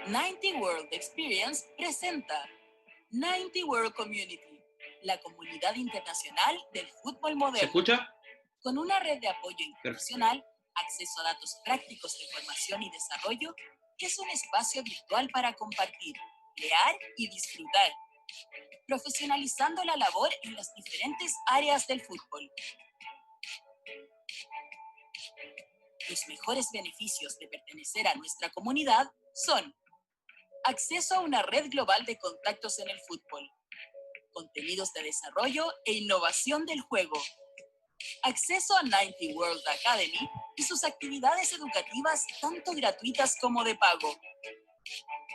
90 World Experience presenta 90 World Community, la comunidad internacional del fútbol moderno. ¿Se escucha? Con una red de apoyo institucional, acceso a datos prácticos de formación y desarrollo, es un espacio virtual para compartir, crear y disfrutar, profesionalizando la labor en las diferentes áreas del fútbol. Los mejores beneficios de pertenecer a nuestra comunidad son: acceso a una red global de contactos en el fútbol, contenidos de desarrollo e innovación del juego, acceso a 90 World Academy y sus actividades educativas tanto gratuitas como de pago,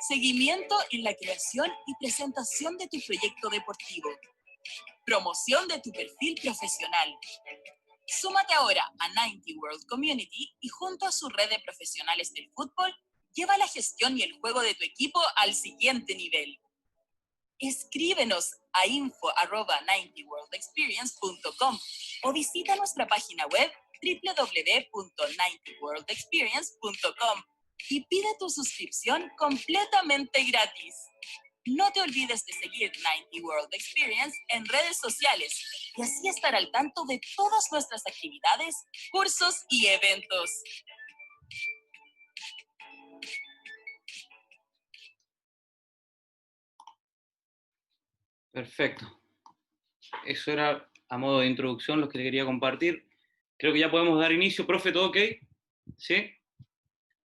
seguimiento en la creación y presentación de tu proyecto deportivo, promoción de tu perfil profesional. Súmate ahora a 90 World Community y junto a su red de profesionales del fútbol, lleva la gestión y el juego de tu equipo al siguiente nivel. Escríbenos a info@90worldexperience.com o visita nuestra página web www.90worldexperience.com y pide tu suscripción completamente gratis. No te olvides de seguir 90 World Experience en redes sociales y así estar al tanto de todas nuestras actividades, cursos y eventos. Perfecto. Eso era a modo de introducción lo que le quería compartir. Creo que ya podemos dar inicio. Profe, ¿todo ok? ¿Sí?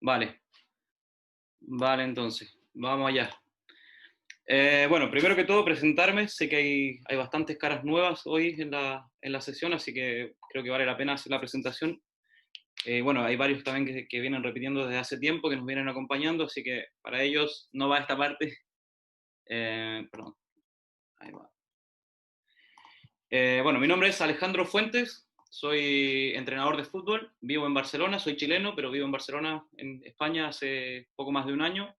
Vale. Vale, entonces. Vamos allá. Bueno, primero que todo, presentarme. Sé que hay bastantes caras nuevas hoy en la sesión, así que creo que vale la pena hacer la presentación. Bueno, hay varios también que vienen repitiendo desde hace tiempo, que nos vienen acompañando, así que para ellos no va esta parte. Perdón. Ahí va. Bueno, mi nombre es Alejandro Fuentes, soy entrenador de fútbol, vivo en Barcelona, soy chileno, pero vivo en Barcelona, en España, hace poco más de un año.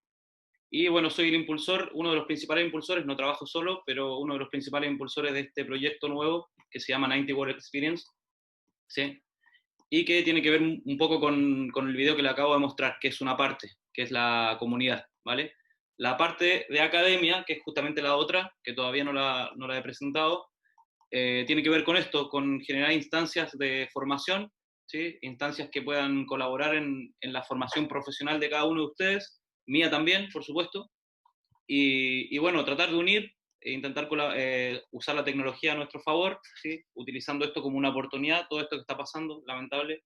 Y bueno, soy el impulsor, uno de los principales impulsores, no trabajo solo, pero uno de los principales impulsores de este proyecto nuevo que se llama 90 World Experience, ¿sí? Y que tiene que ver un poco con el video que le acabo de mostrar, que es una parte, que es la comunidad, ¿vale? La parte de academia, que es justamente la otra, que todavía no la he presentado, tiene que ver con esto, con generar instancias de formación, ¿sí? Instancias que puedan colaborar en la formación profesional de cada uno de ustedes, mía también, por supuesto, y bueno, tratar de unir e intentar usar la tecnología a nuestro favor, ¿sí? Utilizando esto como una oportunidad, todo esto que está pasando, lamentable,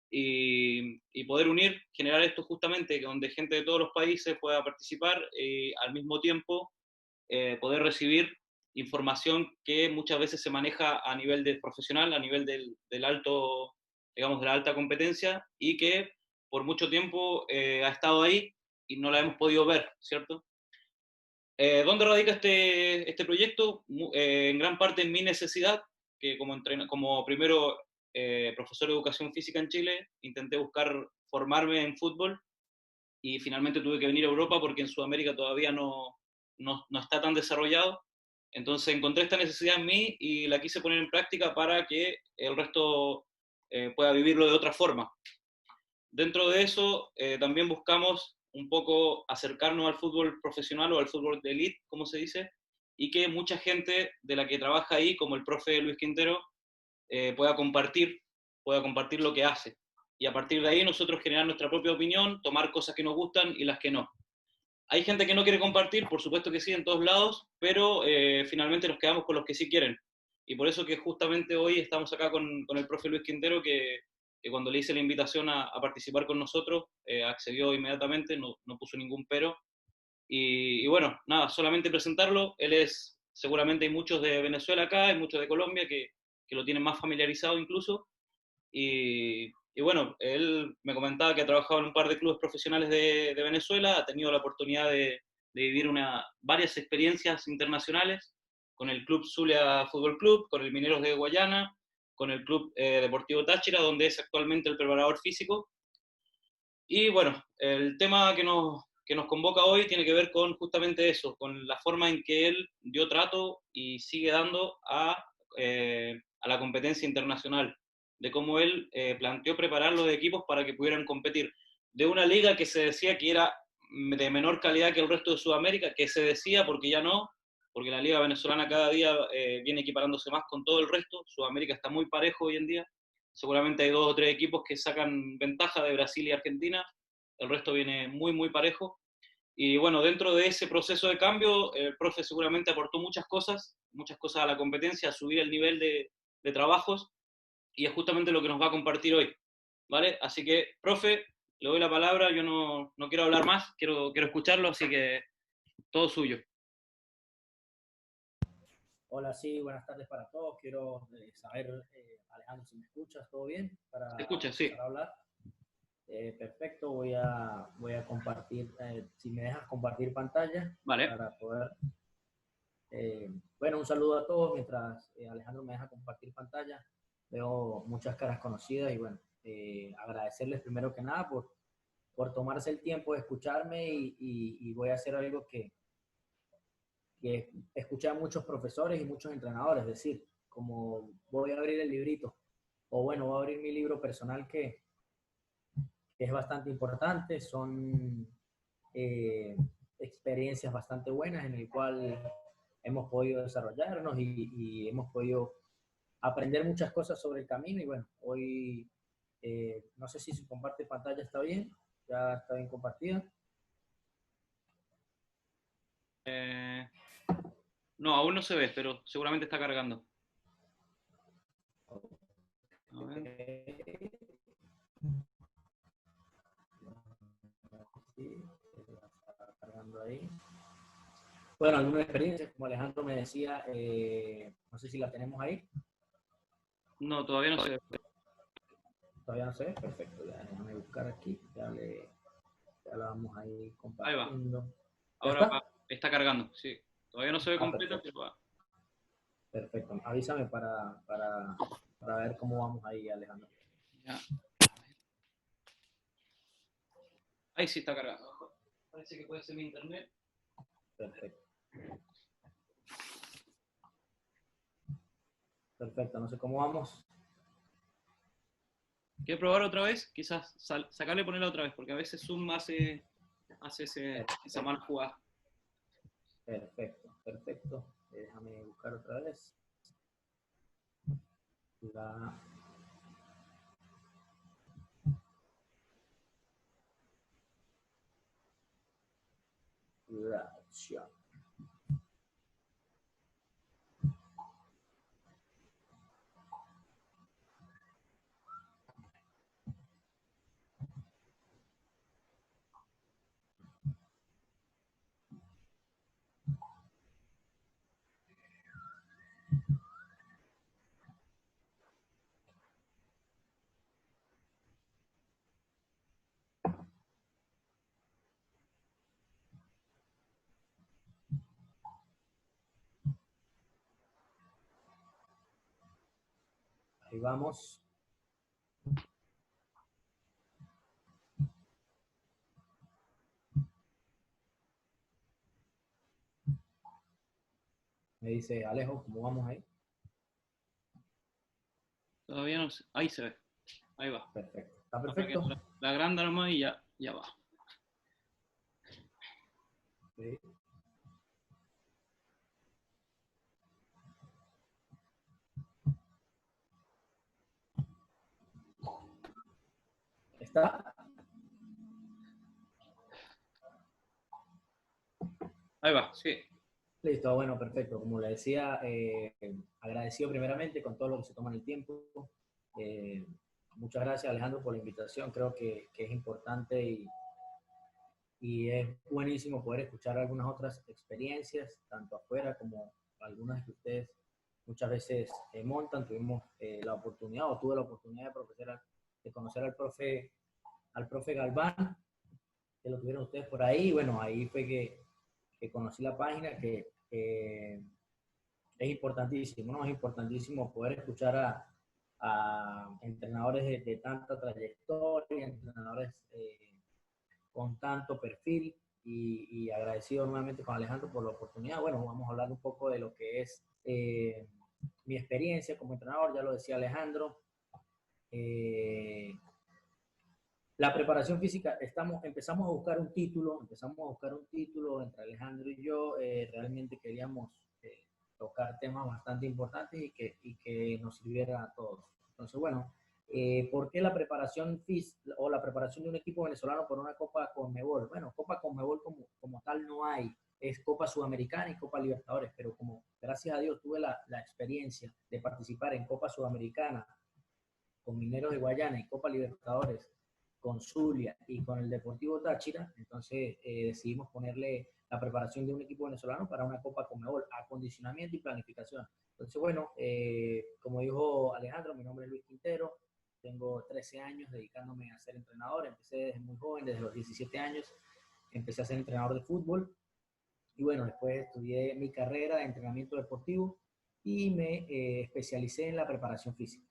y poder unir, generar esto justamente donde gente de todos los países pueda participar y al mismo tiempo poder recibir información que muchas veces se maneja a nivel de profesional, a nivel del alto, digamos, de la alta competencia, y que por mucho tiempo ha estado ahí y no la hemos podido ver, ¿cierto? ¿Dónde radica este proyecto? En gran parte en mi necesidad, que como primero profesor de educación física en Chile, intenté buscar formarme en fútbol y finalmente tuve que venir a Europa porque en Sudamérica todavía no está tan desarrollado. Entonces encontré esta necesidad en mí y la quise poner en práctica para que el resto pueda vivirlo de otra forma. Dentro de eso también buscamos un poco acercarnos al fútbol profesional o al fútbol de elite, como se dice, y que mucha gente de la que trabaja ahí, como el profe Luis Quintero, pueda compartir lo que hace. Y a partir de ahí nosotros generar nuestra propia opinión, tomar cosas que nos gustan y las que no. Hay gente que no quiere compartir, por supuesto que sí, en todos lados, pero finalmente nos quedamos con los que sí quieren. Y por eso que justamente hoy estamos acá con el profe Luis Quintero, que cuando le hice la invitación a participar con nosotros, accedió inmediatamente, no puso ningún pero. Y bueno, nada, solamente presentarlo. Él es, seguramente hay muchos de Venezuela acá, hay muchos de Colombia que lo tienen más familiarizado incluso. Y bueno, él me comentaba que ha trabajado en un par de clubes profesionales de Venezuela, ha tenido la oportunidad de vivir varias experiencias internacionales con el Club Zulia Fútbol Club, con el Mineros de Guayana, con el Club Deportivo Táchira, donde es actualmente el preparador físico. Y bueno, el tema que nos convoca hoy tiene que ver con justamente eso, con la forma en que él dio trato y sigue dando a la competencia internacional, de cómo él planteó preparar los equipos para que pudieran competir, de una liga que se decía que era de menor calidad que el resto de Sudamérica, que se decía, porque ya no, porque la liga venezolana cada día viene equiparándose más con todo el resto. Sudamérica está muy parejo hoy en día. Seguramente hay 2 o 3 equipos que sacan ventaja de Brasil y Argentina, el resto viene muy, muy parejo. Y bueno, dentro de ese proceso de cambio, el profe seguramente aportó muchas cosas a la competencia, a subir el nivel de trabajos, y es justamente lo que nos va a compartir hoy, ¿vale? Así que, profe, le doy la palabra, yo no quiero hablar más, quiero escucharlo, así que todo suyo. Hola, sí, buenas tardes para todos. Quiero saber, Alejandro, si me escuchas, ¿todo bien? ¿Se Para escucha? Sí. empezar a hablar. Perfecto, voy a compartir, si me dejas compartir pantalla Vale. para poder... bueno, un saludo a todos mientras Alejandro me deja compartir pantalla. Veo muchas caras conocidas y bueno, agradecerles primero que nada por tomarse el tiempo de escucharme y voy a hacer algo que escuché a muchos profesores y muchos entrenadores decir, como voy a abrir el librito, o bueno, voy a abrir mi libro personal que es bastante importante, son experiencias bastante buenas en el cual hemos podido desarrollarnos y hemos podido aprender muchas cosas sobre el camino y bueno, hoy no sé si su comparte pantalla está bien, ya está bien compartida. No, aún no se ve, pero seguramente está cargando. A ver. Sí, está cargando ahí. Bueno, alguna experiencia, como Alejandro me decía, no sé si la tenemos ahí. No, todavía no se ve. Todavía no sé, perfecto, ya déjame buscar aquí, ya la vamos ahí Ahí va. compartiendo. ¿Ya Ahora está? está cargando, sí. Todavía no se ve completa, Perfecto. pero va. Perfecto, avísame para ver cómo vamos ahí, Alejandro. Ya. Ahí sí está cargando. Parece que puede ser mi internet. Perfecto. Perfecto, no sé cómo vamos. ¿Quieres probar otra vez? Quizás sacarle y ponerla otra vez, porque a veces Zoom hace esa mala jugada. Perfecto, perfecto. Déjame buscar otra vez. La acción. Ahí vamos. Me dice Alejo, ¿cómo vamos ahí? Todavía no sé. Ahí se ve. Ahí va. Perfecto. ¿Está Ahora que perfecto? la agranda nomás y ya va. Sí. ¿Está? Ahí va, sí. Listo, bueno, perfecto. Como le decía, agradecido primeramente con todo lo que se toman el tiempo. Eh, muchas gracias, Alejandro, por la invitación. Creo que es importante y es buenísimo poder escuchar algunas otras experiencias, tanto afuera como algunas que ustedes muchas veces montan. Tuvimos la oportunidad, o tuve la oportunidad de conocer al profe Galván, que lo tuvieron ustedes por ahí. Bueno, ahí fue que conocí la página, que es importantísimo, ¿no? Es importantísimo poder escuchar a entrenadores de tanta trayectoria, entrenadores con tanto perfil y agradecido nuevamente con Alejandro por la oportunidad. Bueno, vamos a hablar un poco de lo que es mi experiencia como entrenador, ya lo decía Alejandro. La preparación física, empezamos a buscar un título, entre Alejandro y yo, realmente queríamos tocar temas bastante importantes y que nos sirviera a todos. Entonces, bueno, ¿por qué la preparación física o la preparación de un equipo venezolano por una Copa Conmebol? Bueno, Copa Conmebol como tal no hay, es Copa Sudamericana y Copa Libertadores, pero como gracias a Dios tuve la experiencia de participar en Copa Sudamericana con Mineros de Guayana y Copa Libertadores con Zulia y con el Deportivo Táchira, entonces decidimos ponerle la preparación de un equipo venezolano para una Copa Conmebol, acondicionamiento y planificación. Entonces, bueno, como dijo Alejandro, mi nombre es Luis Quintero, tengo 13 años dedicándome a ser entrenador, empecé desde muy joven, desde los 17 años, empecé a ser entrenador de fútbol y bueno, después estudié mi carrera de entrenamiento deportivo y me especialicé en la preparación física.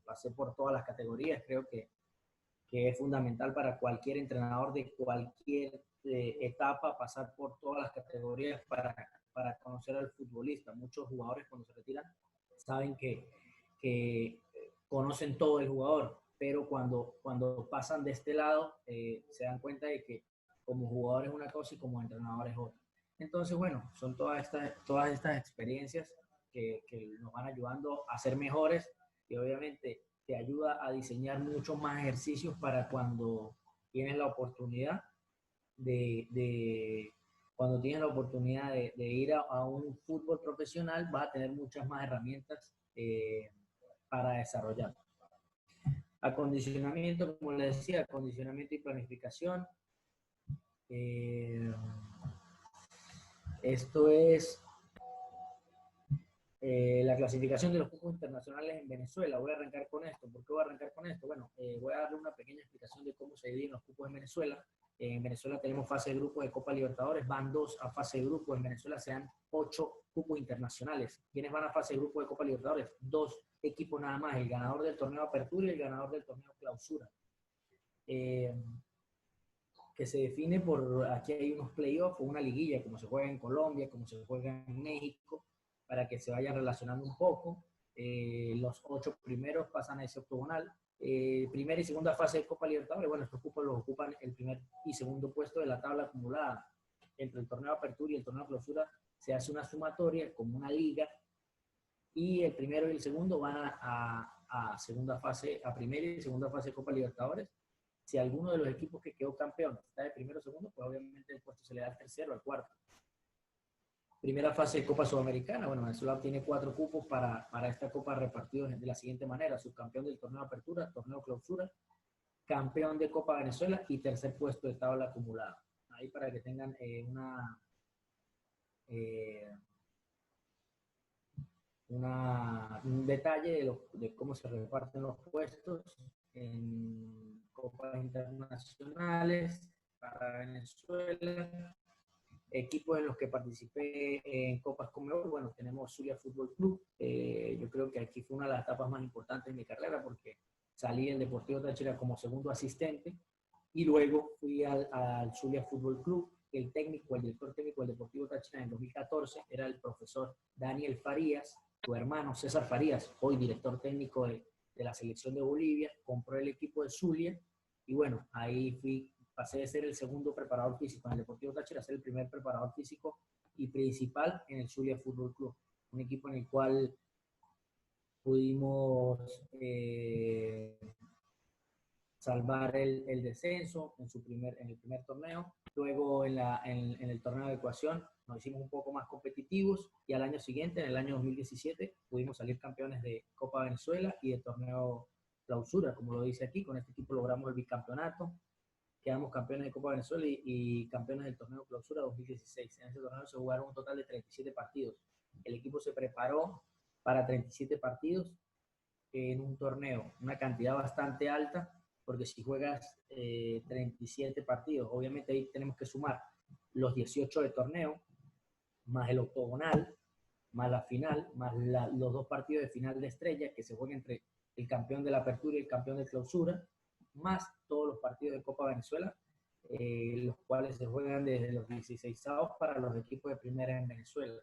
Pasé por todas las categorías, creo que es fundamental para cualquier entrenador de cualquier etapa pasar por todas las categorías para conocer al futbolista. Muchos jugadores cuando se retiran saben que conocen todo el jugador, pero cuando pasan de este lado se dan cuenta de que como jugador es una cosa y como entrenador es otra. Entonces, bueno, son todas estas experiencias que nos van ayudando a ser mejores y obviamente te ayuda a diseñar muchos más ejercicios para cuando tienes la oportunidad cuando tienes la oportunidad de ir a un fútbol profesional, vas a tener muchas más herramientas para desarrollar. Acondicionamiento, como les decía, acondicionamiento y planificación. Esto es la clasificación de los cupos internacionales en Venezuela. Voy a arrancar con esto. ¿Por qué voy a arrancar con esto? Bueno, voy a darle una pequeña explicación de cómo se dividen los cupos en Venezuela. En Venezuela tenemos fase de grupos de Copa Libertadores, van 2 a fase de grupos. En Venezuela se dan 8 cupos internacionales. ¿Quiénes van a fase de grupos de Copa Libertadores? 2 equipos nada más, el ganador del torneo Apertura y el ganador del torneo Clausura. Que se define por, aquí hay unos playoffs o una liguilla, como se juega en Colombia, como se juega en México, para que se vayan relacionando un poco. Los 8 primeros pasan a ese octogonal. Primera y segunda fase de Copa Libertadores, bueno, estos cupos los ocupan el primer y segundo puesto de la tabla acumulada. Entre el torneo Apertura y el torneo Clausura se hace una sumatoria como una liga y el primero y el segundo van a segunda fase, a primera y segunda fase de Copa Libertadores. Si alguno de los equipos que quedó campeón está de primero o segundo, pues obviamente el puesto se le da al tercero, al cuarto. Primera fase de Copa Sudamericana. Bueno, Venezuela tiene 4 cupos para esta Copa repartidos de la siguiente manera. Subcampeón del torneo Apertura, torneo Clausura, campeón de Copa Venezuela y tercer puesto de tabla acumulada. Ahí para que tengan un detalle de cómo se reparten los puestos en copas internacionales para Venezuela. Equipos en los que participé en Copas Conmebol, bueno, tenemos Zulia Fútbol Club. Yo creo que aquí fue una de las etapas más importantes de mi carrera porque salí del Deportivo Táchira como segundo asistente y luego fui al Zulia Fútbol Club. El director técnico del Deportivo Táchira en 2014 era el profesor Daniel Farías, tu hermano César Farías, hoy director técnico de la selección de Bolivia, compró el equipo de Zulia y bueno, ahí pasé de ser el segundo preparador físico en el Deportivo Táchira a ser el primer preparador físico y principal en el Zulia Fútbol Club, un equipo en el cual pudimos salvar el descenso en el primer torneo. Luego en el torneo de ecuación nos hicimos un poco más competitivos y al año siguiente, en el año 2017, pudimos salir campeones de Copa Venezuela y de torneo Clausura, como lo dice aquí. Con este equipo logramos el bicampeonato, quedamos campeones de Copa Venezuela y campeones del torneo Clausura 2016. En ese torneo se jugaron un total de 37 partidos. El equipo se preparó para 37 partidos en un torneo, una cantidad bastante alta, porque si juegas 37 partidos, obviamente ahí tenemos que sumar los 18 de torneo, más el octogonal, más la final, más los 2 partidos de final de estrella que se juegan entre el campeón de la Apertura y el campeón de Clausura, más todos los partidos de Copa Venezuela, los cuales se juegan desde los 16avos para los equipos de primera en Venezuela.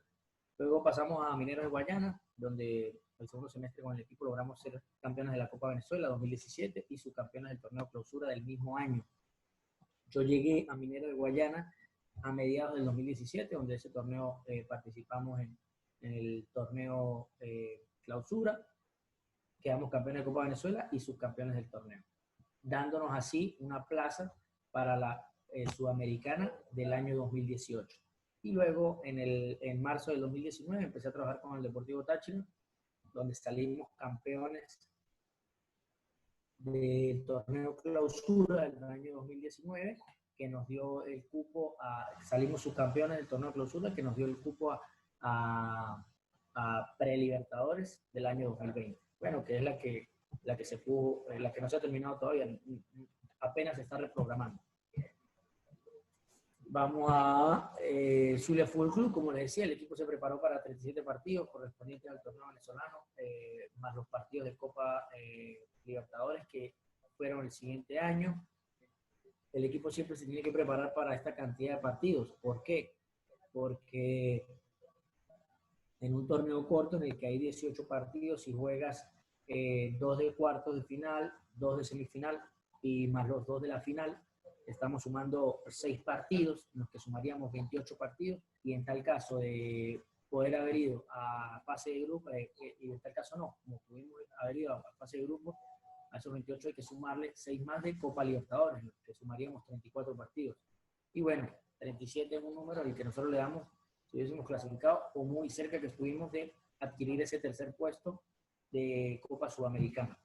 Luego pasamos a Mineros de Guayana, donde el segundo semestre con el equipo logramos ser campeones de la Copa Venezuela 2017 y subcampeones del torneo clausura del mismo año. Yo llegué a Minero de Guayana a mediados del 2017, donde ese torneo participamos en el torneo clausura, quedamos campeones de Copa Venezuela y subcampeones del torneo, dándonos así una plaza para la Sudamericana del año 2018. Y luego, en marzo del 2019, empecé a trabajar con el Deportivo Táchira, donde salimos campeones del torneo clausura del año 2019, que nos dio el cupo salimos subcampeones del torneo clausura, que nos dio el cupo a Prelibertadores del año 2020. Bueno, que es la que se pudo, la que no se ha terminado todavía, apenas se está reprogramando. Vamos a Zulia Fútbol Club. Como les decía, el equipo se preparó para 37 partidos correspondientes al torneo venezolano, más los partidos de Copa Libertadores que fueron el siguiente año. El equipo siempre se tiene que preparar para esta cantidad de partidos. ¿Por qué? Porque en un torneo corto en el que hay 18 partidos y juegas 2 de cuartos de final, 2 de semifinal y más los 2 de la final, estamos sumando 6 partidos, en los que sumaríamos 28 partidos, y en tal caso de poder haber ido a fase de grupo, y en tal caso no, como pudimos haber ido a fase de grupo, a esos 28 hay que sumarle 6 más de Copa Libertadores, en los que sumaríamos 34 partidos. Y bueno, 37 es un número al que nosotros le damos, si hubiésemos clasificado, o muy cerca que estuvimos de adquirir ese tercer puesto de Copa Sudamericana.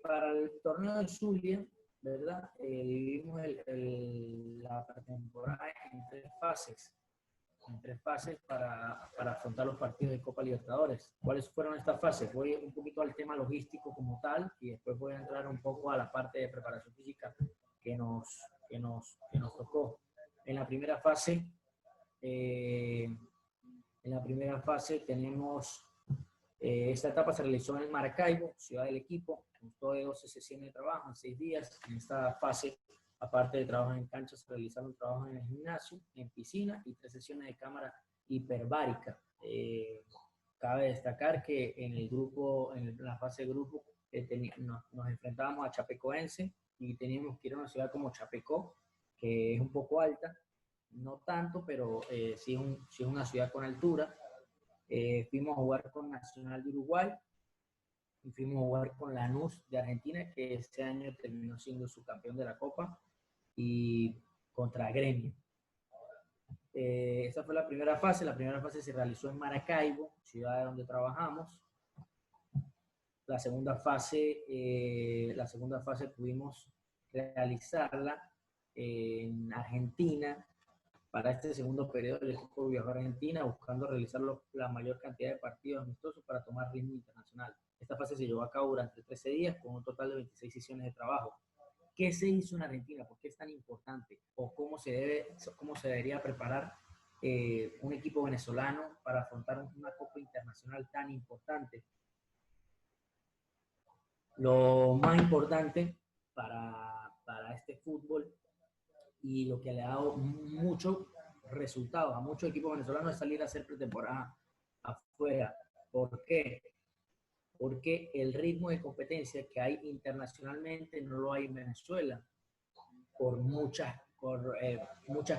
Para el torneo de Zulia, ¿verdad? Dividimos la pretemporada en 3 fases. En 3 fases para afrontar los partidos de Copa Libertadores. ¿Cuáles fueron estas fases? Voy un poquito al tema logístico como tal y después voy a entrar un poco a la parte de preparación física que nos tocó. En la primera fase, tenemos, esta etapa se realizó en Maracaibo, ciudad del equipo, constó de 12 sesiones de trabajo en 6 días. En esta fase, aparte de trabajo en cancha, se realizaron trabajos en el gimnasio, en piscina y 3 sesiones de cámara hiperbárica. Cabe destacar que en el grupo, en la fase de grupo, nos enfrentábamos a Chapecoense y teníamos que ir a una ciudad como Chapecó, que es un poco alta, no tanto, pero sí es una ciudad con altura. Fuimos a jugar con Nacional de Uruguay y fuimos a jugar con Lanús de Argentina, que este año terminó siendo subcampeón de la Copa, y contra Gremio. Esa fue la primera fase. La primera fase se realizó en Maracaibo, ciudad donde trabajamos. La segunda fase pudimos realizarla en Argentina. Para este segundo periodo, el equipo viajó a Argentina buscando realizar la mayor cantidad de partidos amistosos para tomar ritmo internacional. Esta fase se llevó a cabo durante 13 días con un total de 26 sesiones de trabajo. ¿Qué se hizo en Argentina? ¿Por qué es tan importante? ¿O cómo se debería preparar un equipo venezolano para afrontar una Copa Internacional tan importante? Lo más importante para este fútbol y lo que le ha dado muchos resultados a muchos equipos venezolanos es salir a hacer pretemporada afuera. ¿Por qué? Porque el ritmo de competencia que hay internacionalmente no lo hay en Venezuela, por muchas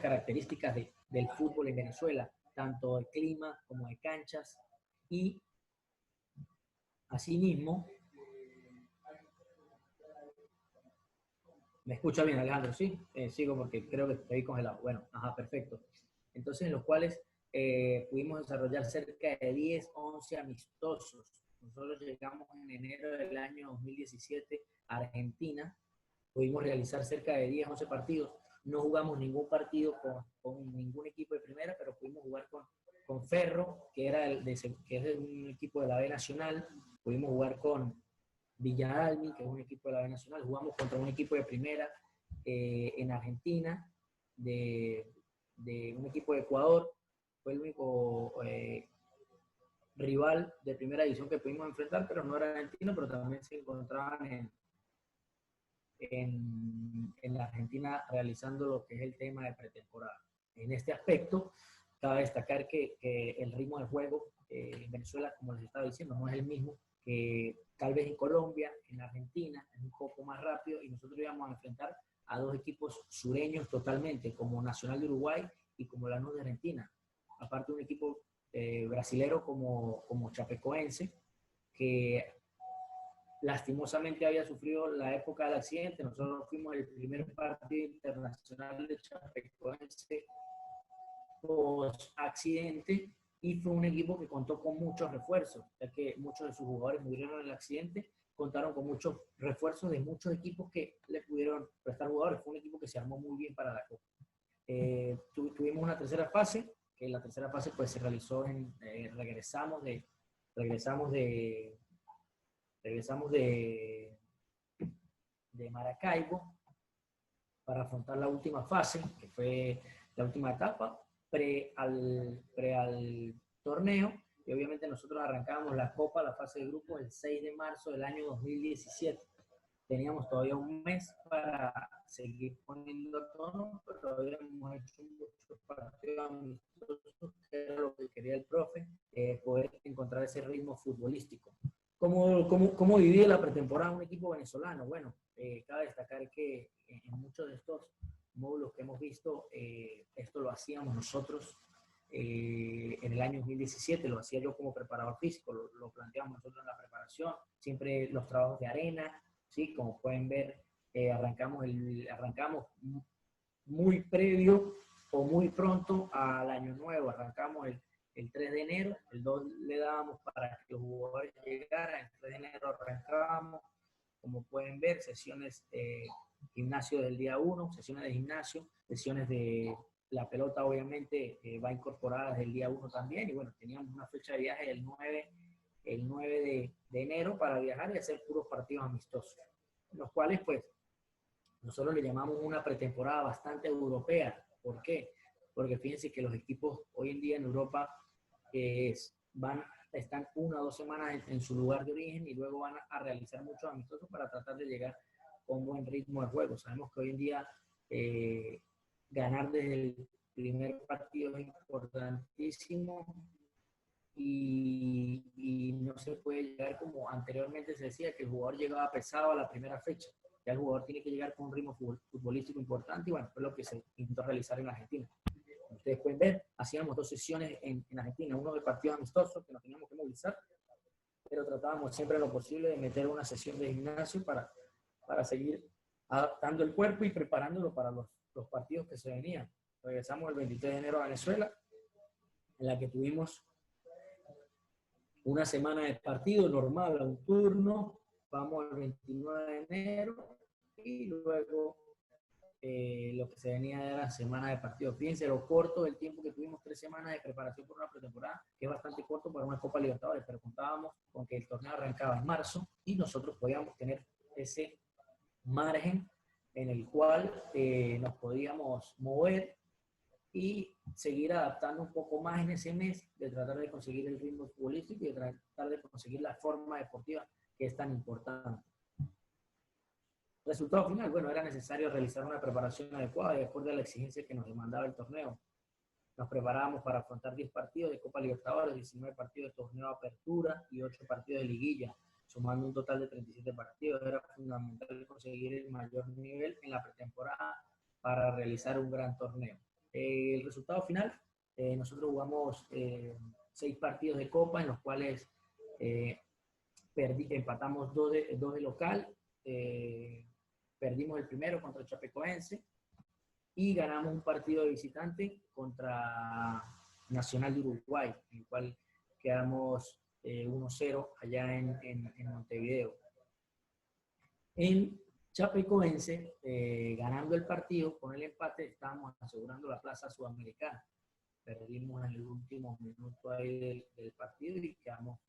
características del fútbol en Venezuela, tanto de clima como de canchas, y asimismo, ¿me escucha bien, Alejandro? Sí, sigo porque creo que estoy congelado. Bueno, perfecto. Entonces, en los cuales pudimos desarrollar cerca de 10, 11 amistosos. Nosotros llegamos en enero del año 2017 a Argentina, pudimos realizar cerca de 10, 11 partidos. No jugamos ningún partido con ningún equipo de primera, pero pudimos jugar con Ferro, que es un equipo de la B Nacional. Pudimos jugar con Villalmi, que es un equipo de la B Nacional. Jugamos contra un equipo de primera en Argentina, de un equipo de Ecuador. Fue el único rival de primera división que pudimos enfrentar, pero no era argentino, pero también se encontraban en la Argentina realizando lo que es el tema de pretemporada. En este aspecto, cabe destacar que el ritmo de juego en Venezuela, como les estaba diciendo, no es el mismo que tal vez en Colombia, en Argentina, es un poco más rápido, y nosotros íbamos a enfrentar a dos equipos sureños totalmente, como Nacional de Uruguay y como Lanús de Argentina. Aparte un equipo brasilero como Chapecoense, que lastimosamente había sufrido la época del accidente. Nosotros fuimos el primer partido internacional de Chapecoense post accidente, y fue un equipo que contó con muchos refuerzos, ya que muchos de sus jugadores murieron en el accidente. Contaron con muchos refuerzos de muchos equipos que le pudieron prestar jugadores. Fue un equipo que se armó muy bien para la Copa. Tuvimos una tercera fase, que la tercera fase pues se realizó regresamos de Maracaibo para afrontar la última fase, que fue la última etapa, pre al torneo, y obviamente nosotros arrancábamos la Copa, la fase de grupos, el 6 de marzo del año 2017. Teníamos todavía un mes para seguir poniendo a tono, pero habíamos hecho muchos partidos amistosos, que era lo que quería el profe, poder encontrar ese ritmo futbolístico. ¿Cómo vivía la pretemporada un equipo venezolano? Bueno, cabe destacar que en muchos de estos módulos que hemos visto, esto lo hacíamos nosotros en el año 2017, lo hacía yo como preparador físico, lo planteamos nosotros en la preparación, siempre los trabajos de arena, ¿sí? Como pueden ver, arrancamos muy previo o muy pronto al año nuevo, arrancamos el 3 de enero, el 2 le dábamos para que los jugadores llegaran, el 3 de enero arrancábamos, como pueden ver, sesiones gimnasio del día 1, sesiones de gimnasio, sesiones de la pelota obviamente va incorporada desde el día 1 también, y bueno, teníamos una fecha de viaje el 9 de enero para viajar y hacer puros partidos amistosos, los cuales pues nosotros le llamamos una pretemporada bastante europea. ¿Por qué? Porque fíjense que los equipos hoy en día en Europa están 1 o 2 semanas en su lugar de origen, y luego van a realizar muchos amistosos para tratar de llegar con buen ritmo de juego. Sabemos que hoy en día ganar desde el primer partido es importantísimo, y no se puede llegar como anteriormente se decía, que el jugador llegaba pesado a la primera fecha. Ya el jugador tiene que llegar con un ritmo futbolístico importante, y bueno, fue lo que se intentó realizar en Argentina. Como ustedes pueden ver, hacíamos 2 sesiones en Argentina, uno de partidos amistosos que nos teníamos que movilizar, pero tratábamos siempre lo posible de meter una sesión de gimnasio para seguir adaptando el cuerpo y preparándolo para los partidos que se venían. Regresamos el 23 de enero a Venezuela, en la que tuvimos una semana de partido normal a un turno. Vamos al 29 de enero y luego lo que se venía era semana de partido. Fíjense lo corto del tiempo que tuvimos, 3 semanas de preparación por una pretemporada, que es bastante corto para una Copa Libertadores, pero contábamos con que el torneo arrancaba en marzo y nosotros podíamos tener ese margen en el cual nos podíamos mover y seguir adaptando un poco más en ese mes, de tratar de conseguir el ritmo futbolístico y de tratar de conseguir la forma deportiva que es tan importante. Resultado final, bueno, era necesario realizar una preparación adecuada de acuerdo a la exigencia que nos demandaba el torneo. Nos preparábamos para afrontar 10 partidos de Copa Libertadores, 19 partidos de torneo de apertura y 8 partidos de liguilla, sumando un total de 37 partidos. Era fundamental conseguir el mayor nivel en la pretemporada para realizar un gran torneo. El resultado final, nosotros jugamos 6 partidos de Copa, en los cuales empatamos 2 de local, perdimos el primero contra el Chapecoense y ganamos un partido de visitante contra Nacional de Uruguay, en el cual quedamos 1-0 allá en Montevideo. En Chapecoense, ganando el partido, con el empate, estábamos asegurando la plaza sudamericana. Perdimos en el último minuto ahí del partido y quedamos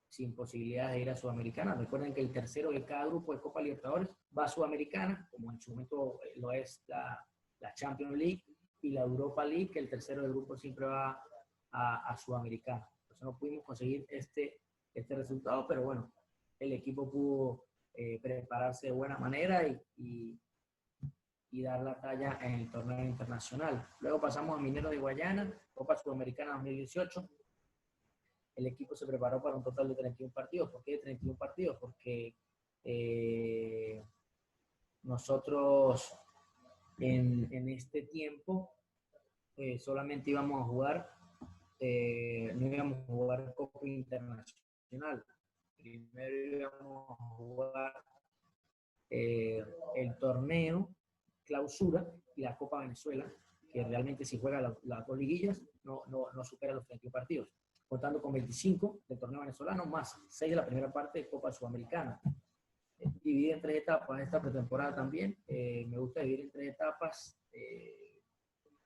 sin posibilidades de ir a Sudamericana. Recuerden que el tercero de cada grupo de Copa Libertadores va a Sudamericana, como en su momento lo es la Champions League y la Europa League, que el tercero del grupo siempre va a Sudamericana. Entonces no pudimos conseguir este resultado, pero bueno, el equipo pudo prepararse de buena manera y y dar la talla en el torneo internacional. Luego pasamos a Minero de Guayana, Copa Sudamericana 2018. El equipo se preparó para un total de 31 partidos. ¿Por qué 31 partidos? Porque nosotros en este tiempo solamente íbamos a jugar, no íbamos a jugar Copa Internacional. Primero íbamos a jugar el torneo clausura y la Copa Venezuela, que realmente si juega las dos liguillas no supera los 31 partidos, contando con 25 del torneo venezolano más 6 de la primera parte de Copa Sudamericana. Dividida en 3 etapas esta pretemporada también. Me gusta dividir en 3 etapas.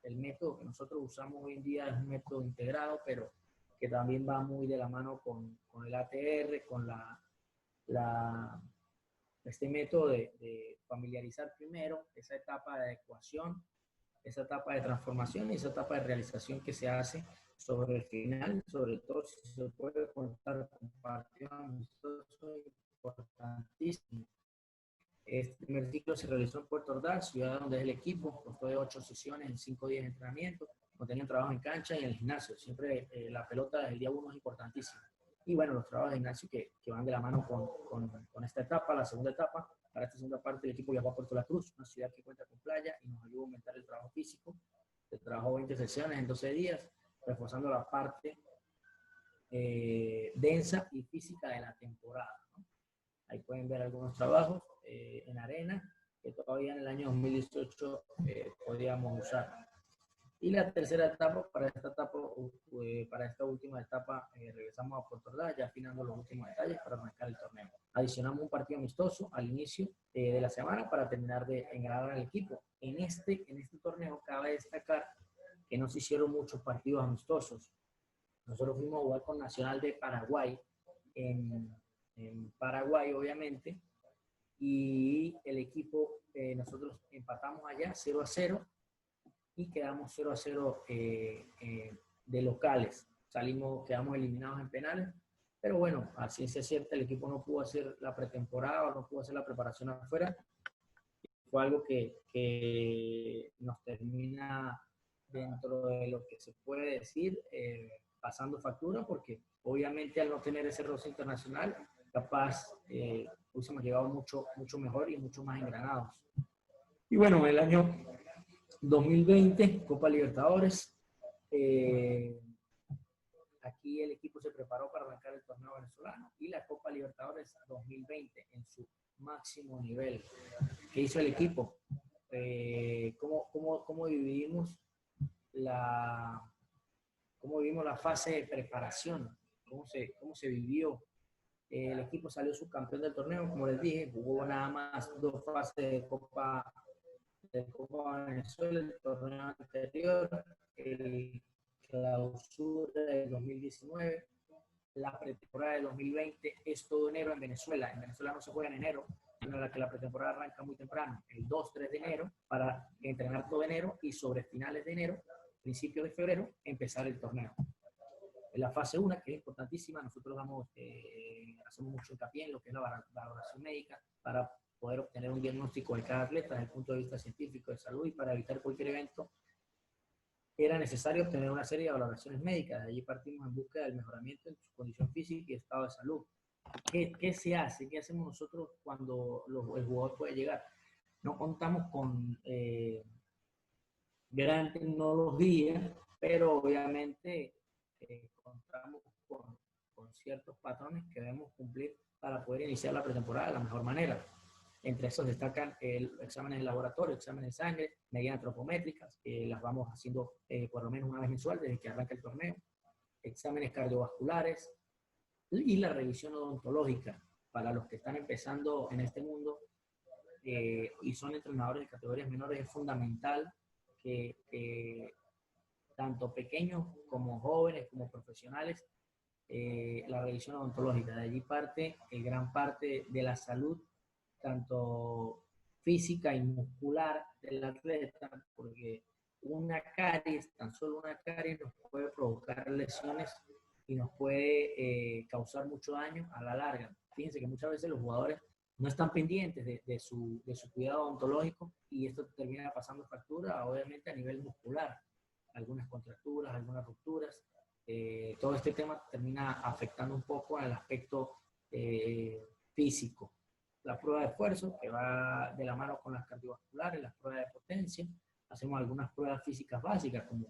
El método que nosotros usamos hoy en día es un método integrado, pero que también va muy de la mano con el ATR, con este método de familiarizar primero esa etapa de adecuación, esa etapa de transformación y esa etapa de realización que se hace sobre el final, sobre todo si se puede contar con partidos amistosos importantísimos. Este primer ciclo se realizó en Puerto Ordaz, ciudad donde es el equipo, constó de 8 sesiones en 5 días de entrenamiento, contenían trabajo en cancha y en el gimnasio. Siempre la pelota desde el día 1 es importantísima. Y bueno, los trabajos de gimnasio que van de la mano con esta etapa, la segunda etapa. Para esta segunda parte el equipo viajó a Puerto La Cruz, una ciudad que cuenta con playa y nos ayudó a aumentar el trabajo físico. Se trabajó 20 sesiones en 12 días, reforzando la parte densa y física de la temporada, ¿no? Ahí pueden ver algunos trabajos en arena que todavía en el año 2018 podíamos usar. Y la tercera etapa, para esta última etapa, regresamos a Puerto Ordaz, ya afinando los últimos detalles para arrancar el torneo. Adicionamos un partido amistoso al inicio de la semana para terminar de engranar al equipo. En este torneo cabe destacar que no se hicieron muchos partidos amistosos. Nosotros fuimos a jugar con Nacional de Paraguay, en Paraguay obviamente, y el equipo, nosotros empatamos allá 0-0 y quedamos 0-0 de locales. Quedamos eliminados en penales, pero bueno, a ciencia cierta el equipo no pudo hacer la pretemporada, no pudo hacer la preparación afuera. Fue algo que nos termina dentro de lo que se puede decir pasando factura, porque obviamente al no tener ese roce internacional, capaz hubiésemos llegado mucho mejor y mucho más engranados. Y bueno, el año 2020, Copa Libertadores, aquí el equipo se preparó para arrancar el torneo venezolano y la Copa Libertadores 2020 en su máximo nivel. ¿Qué hizo el equipo? ¿Cómo vivimos la fase de preparación? ¿Cómo se vivió? El equipo salió subcampeón del torneo, como les dije, jugó nada más 2 fases de Copa Venezuela, el torneo anterior, el clausura del 2019, la pretemporada del 2020 es todo enero en Venezuela. En Venezuela no se juega en enero, en la que la pretemporada arranca muy temprano, el 2-3 de enero, para entrenar todo enero y sobre finales de enero, principios de febrero, empezar el torneo. En la fase 1, que es importantísima, nosotros hacemos mucho hincapié en lo que es la valoración médica para poder obtener un diagnóstico de cada atleta desde el punto de vista científico de salud, y para evitar cualquier evento era necesario obtener una serie de valoraciones médicas. De allí partimos en busca del mejoramiento en su condición física y estado de salud. ¿Qué se hace? ¿Qué hacemos nosotros cuando el jugador puede llegar? No contamos con gran tecnología, pero obviamente contamos con ciertos patrones que debemos cumplir para poder iniciar la pretemporada de la mejor manera. Entre esos destacan exámenes de laboratorio, exámenes de sangre, medidas antropométricas, las vamos haciendo por lo menos una vez mensual desde que arranca el torneo, exámenes cardiovasculares y la revisión odontológica. Para los que están empezando en este mundo y son entrenadores de categorías menores, es fundamental que tanto pequeños como jóvenes, como profesionales, la revisión odontológica. De allí parte gran parte de la salud, tanto física y muscular del atleta, porque una caries, tan solo una caries, nos puede provocar lesiones y nos puede causar mucho daño a la larga. Fíjense que muchas veces los jugadores no están pendientes de su cuidado odontológico y esto termina pasando factura, obviamente, a nivel muscular. Algunas contracturas, algunas rupturas. Todo este tema termina afectando un poco al aspecto físico. La prueba de esfuerzo, que va de la mano con las cardiovasculares, las pruebas de potencia. Hacemos algunas pruebas físicas básicas, como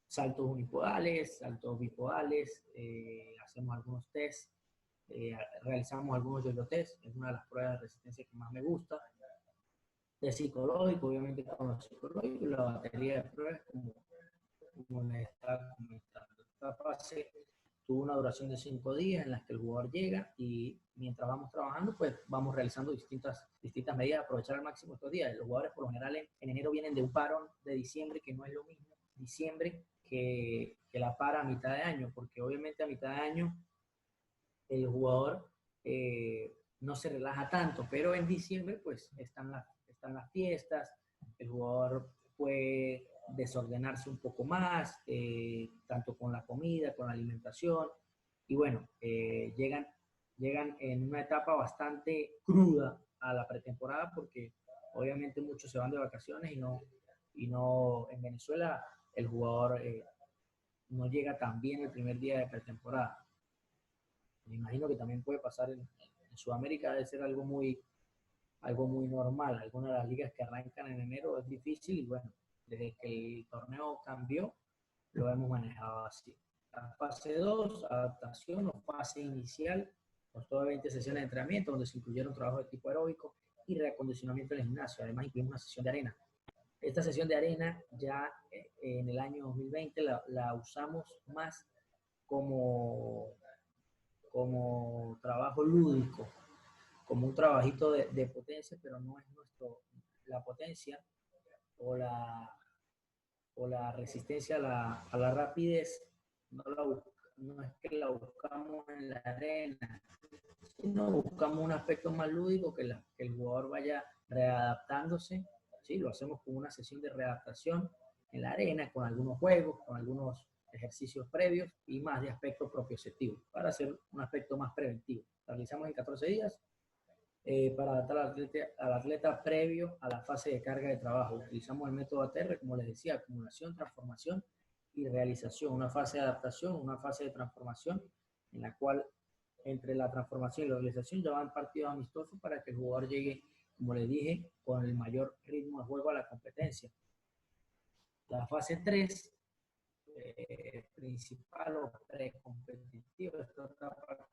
saltos unipodales, saltos bipodales, hacemos algunos tests, realizamos algunos yo-yo test, es una de las pruebas de resistencia que más me gusta. De psicológico, obviamente con lo psicológico, la batería de pruebas, como les estaba comentando. Esta fase tuvo una duración de 5 días en las que el jugador llega y mientras vamos trabajando, pues vamos realizando distintas medidas, aprovechar al máximo estos días. Los jugadores por lo general en enero vienen de un parón de diciembre, que no es lo mismo diciembre que la para a mitad de año, porque obviamente a mitad de año el jugador no se relaja tanto, pero en diciembre pues están las fiestas, el jugador puede desordenarse un poco más, tanto con la comida, con la alimentación, y bueno, llegan en una etapa bastante cruda a la pretemporada, porque obviamente muchos se van de vacaciones y no en Venezuela el jugador no llega tan bien el primer día de pretemporada. Me imagino que también puede pasar en Sudamérica, debe ser algo muy normal. Algunas de las ligas que arrancan en enero es difícil y bueno, desde que el torneo cambió, lo hemos manejado así. La fase 2, adaptación o fase inicial, costó 20 sesiones de entrenamiento donde se incluyeron trabajo de tipo aeróbico y reacondicionamiento del gimnasio. Además incluimos una sesión de arena. Esta sesión de arena ya en el año 2020 la usamos más como trabajo lúdico, como un trabajito de potencia, pero no es la potencia o la resistencia a la rapidez, no es que la buscamos en la arena, sino buscamos un aspecto más lúdico, que el jugador vaya readaptándose. ¿Sí? Lo hacemos con una sesión de readaptación en la arena, con algunos juegos, con algunos ejercicios previos y más de aspecto propioceptivo, para hacer un aspecto más preventivo. La realizamos en 14 días para adaptar al atleta previo a la fase de carga de trabajo. Utilizamos el método ATR, como les decía, acumulación, transformación y realización. Una fase de adaptación, una fase de transformación, en la cual entre la transformación y la realización ya van partidos amistosos para que el jugador llegue, como les dije, con el mayor ritmo de juego a la competencia. La fase 3, principal o precompetitiva, esta etapa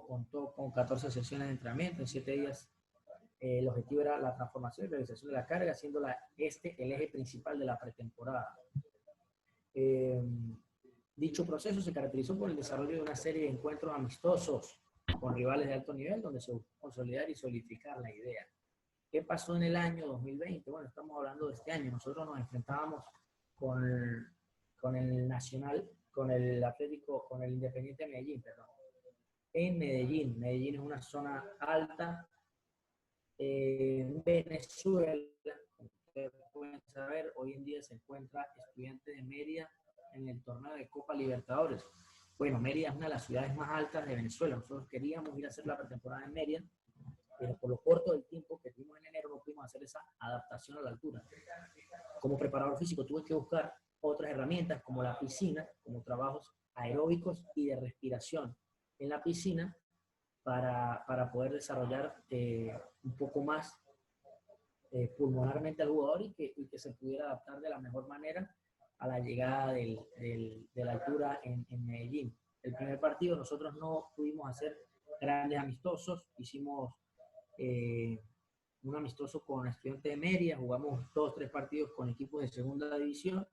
contó con 14 sesiones de entrenamiento en 7 días. El objetivo era la transformación y realización de la carga, siendo el eje principal de la pretemporada. Dicho proceso se caracterizó por el desarrollo de una serie de encuentros amistosos con rivales de alto nivel, donde se buscó consolidar y solidificar la idea. ¿Qué pasó en el año 2020? Bueno, estamos hablando de este año. Nosotros nos enfrentábamos con el Nacional, con el Atlético, con el Independiente de Medellín, perdón. En Medellín. Medellín es una zona alta. En Venezuela, como ustedes pueden saber, hoy en día se encuentra Estudiantes de Mérida en el torneo de Copa Libertadores. Bueno, Mérida es una de las ciudades más altas de Venezuela. Nosotros queríamos ir a hacer la pretemporada en Mérida, pero por lo corto del tiempo que tuvimos en enero no pudimos hacer esa adaptación a la altura. Como preparador físico tuve que buscar otras herramientas como la piscina, como trabajos aeróbicos y de respiración en la piscina para poder desarrollar un poco más pulmonarmente al jugador y que se pudiera adaptar de la mejor manera a la llegada de la altura en Medellín. El primer partido nosotros no pudimos hacer grandes amistosos, hicimos un amistoso con Estudiantes de Mérida, jugamos 2-3 partidos con equipos de segunda división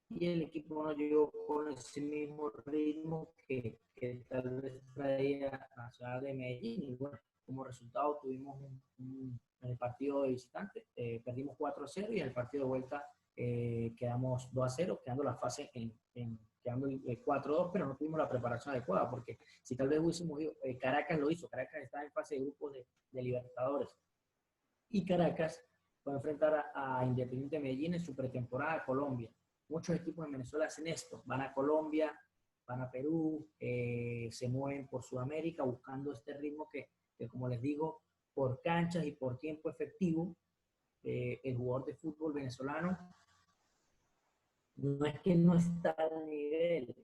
y el equipo no llegó con ese mismo ritmo que tal vez traía la ciudad de Medellín y bueno, como resultado tuvimos en el partido de visitante, perdimos 4-0 y en el partido de vuelta quedamos 2-0, quedando la fase quedando 4-2, pero no tuvimos la preparación adecuada, porque si tal vez hubiésemos ido, Caracas lo hizo, Caracas está en fase de grupos de Libertadores, y Caracas va a enfrentar a Independiente Medellín en su pretemporada a Colombia. Muchos equipos en Venezuela hacen esto, van a Colombia, van a Perú, se mueven por Sudamérica buscando este ritmo que, como les digo, por canchas y por tiempo efectivo, el jugador de fútbol venezolano no es que no está al nivel,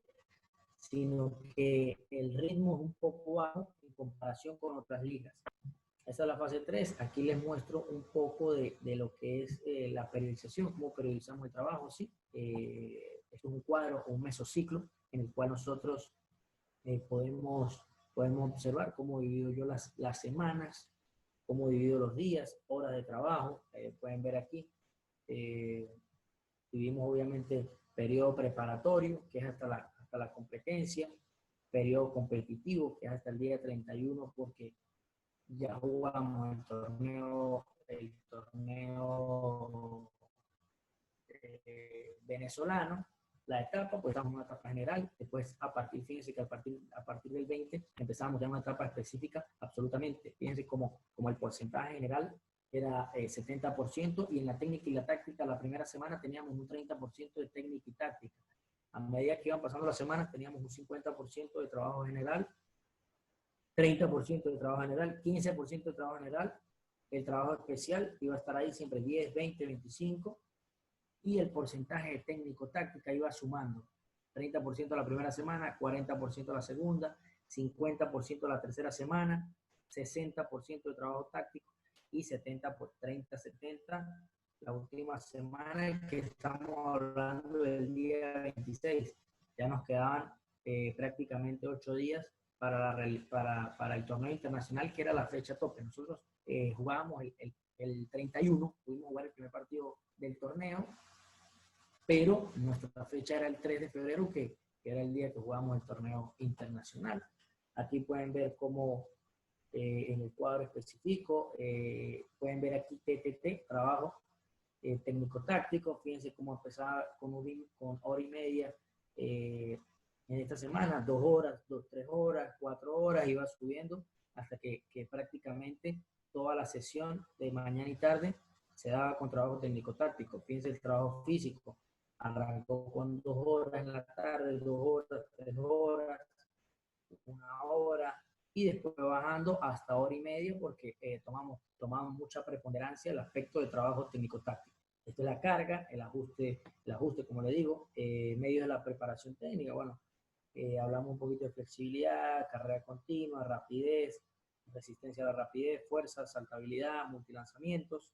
sino que el ritmo es un poco bajo en comparación con otras ligas. Esa es la fase 3. Aquí les muestro un poco de lo que es la periodización, cómo periodizamos el trabajo, ¿sí? Esto es un cuadro o un mesociclo en el cual nosotros podemos observar cómo divido yo las semanas, cómo divido los días, horas de trabajo. Pueden ver aquí. Dividimos obviamente periodo preparatorio, que es hasta la competencia, periodo competitivo, que es hasta el día 31, porque ya jugamos el torneo venezolano, la etapa, pues estamos en una etapa general, después fíjense que a partir del 20 empezamos ya una etapa específica, absolutamente, fíjense como el porcentaje general era 70%, y en la técnica y la táctica la primera semana teníamos un 30% de técnica y táctica. A medida que iban pasando las semanas teníamos un 50% de trabajo general, 30% de trabajo general, 15% de trabajo general, el trabajo especial iba a estar ahí siempre 10, 20, 25, y el porcentaje de técnico-táctica iba sumando. 30% la primera semana, 40% la segunda, 50% la tercera semana, 60% de trabajo táctico y 70 por 30, 70 la última semana, que estamos hablando del día 26. Ya nos quedaban prácticamente 8 días para el torneo internacional, que era la fecha tope. Nosotros jugábamos el 31, pudimos jugar el primer partido del torneo, pero nuestra fecha era el 3 de febrero, que era el día que jugábamos el torneo internacional. Aquí pueden ver cómo en el cuadro específico, pueden ver aquí TTT, trabajo técnico-táctico. Fíjense cómo empezaba con hora y media en esta semana, 2 horas, 3 horas, 4 horas, iba subiendo hasta que prácticamente toda la sesión de mañana y tarde se daba con trabajo técnico-táctico. Fíjense el trabajo físico. Arrancó con 2 horas en la tarde, 2 horas, 3 horas, 1 hora, y después bajando hasta hora y media, porque tomamos mucha preponderancia el aspecto de trabajo técnico-táctico. Esto es la carga, el ajuste, como le digo, medio de la preparación técnica. Bueno, hablamos un poquito de flexibilidad, carrera continua, rapidez, resistencia a la rapidez, fuerza, saltabilidad, multilanzamientos.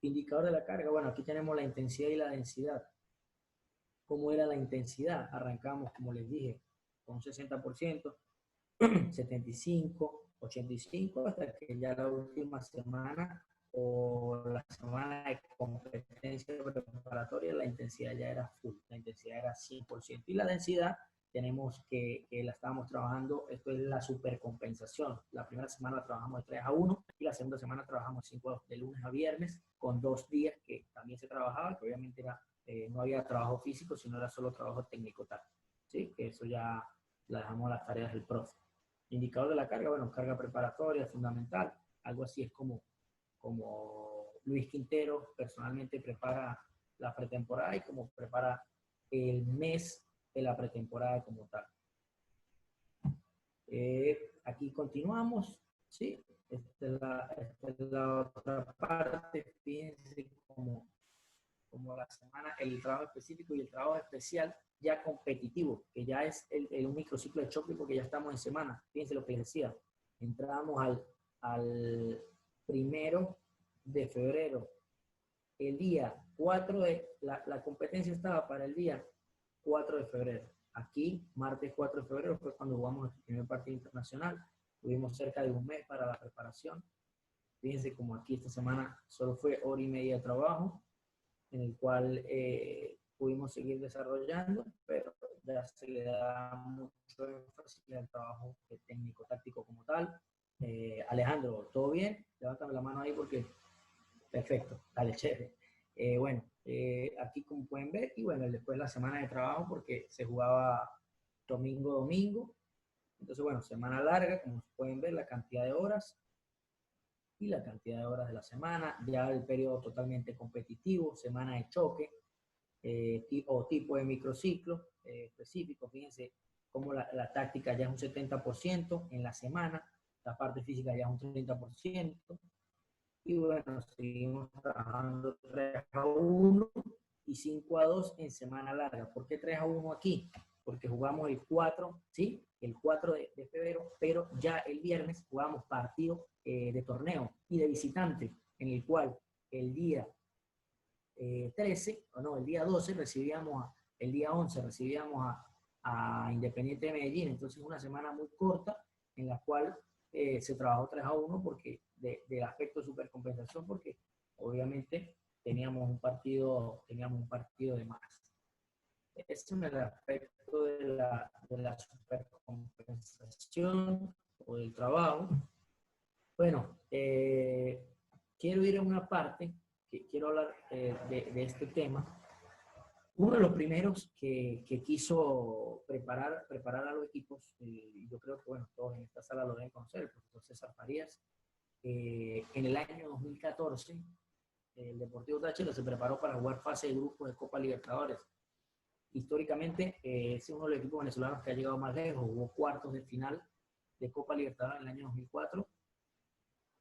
Indicador de la carga, bueno, aquí tenemos la intensidad y la densidad. ¿Cómo era la intensidad? Arrancamos, como les dije, con 60%, 75, 85, hasta que ya la última semana o la semana de competencia preparatoria, la intensidad ya era full, la intensidad era 100%. Y la densidad, tenemos que la estábamos trabajando, esto es la supercompensación. La primera semana trabajamos de 3-1, y la segunda semana trabajamos 5 de lunes a viernes, con 2 días que también se trabajaba, que obviamente no había trabajo físico, sino era solo trabajo técnico-táctico, ¿sí? Que eso ya la dejamos a las tareas del profe. Indicador de la carga, bueno, carga preparatoria, fundamental. Algo así es como Luis Quintero personalmente prepara la pretemporada y como prepara el mes de la pretemporada como tal. Aquí continuamos, ¿sí? Esta es la otra parte. Fíjense como la semana, el trabajo específico y el trabajo especial ya competitivo, que ya es un microciclo de choque, porque ya estamos en semana. Fíjense lo que les decía, entramos al 1 de febrero, el día 4 la competencia estaba para el día 4 de febrero. Aquí, martes 4 de febrero, fue cuando jugamos el primer partido internacional. Tuvimos cerca de un mes para la preparación. Fíjense como aquí esta semana solo fue hora y media de trabajo, en el cual pudimos seguir desarrollando, pero ya se le da mucho énfasis al trabajo técnico-táctico como tal. Alejandro, ¿todo bien? Levántame la mano ahí porque... Perfecto, dale, chévere. Bueno, aquí como pueden ver, y bueno, después la semana de trabajo, porque se jugaba domingo. Entonces, bueno, semana larga, como pueden ver, la cantidad de horas y la cantidad de horas de la semana, ya el periodo totalmente competitivo, semana de choque, tipo de microciclo específico. Fíjense como la táctica ya es un 70% en la semana, la parte física ya es un 30%, y bueno, seguimos trabajando 3-1 y 5-2 en semana larga. ¿Por qué 3-1 aquí? Porque jugamos el 4, ¿sí? El 4 de febrero, pero ya el viernes jugamos partido de torneo y de visitante, en el cual el día 13, o no, el día 12 el día 11 recibíamos a Independiente de Medellín. Entonces una semana muy corta en la cual se trabajó 3-1 porque del aspecto de supercompensación, porque obviamente teníamos un partido de más. Ese es el aspecto de la supercompensación o del trabajo. Bueno, quiero ir a una parte que quiero hablar de este tema. Uno de los primeros que quiso preparar a los equipos, yo creo que bueno, todos en esta sala lo deben conocer, el profesor César Farías, en el año 2014, el Deportivo Táchira se preparó para jugar fase de grupos de Copa Libertadores. Históricamente, es uno de los equipos venezolanos que ha llegado más lejos, jugó cuartos de final de Copa Libertadores en el año 2004.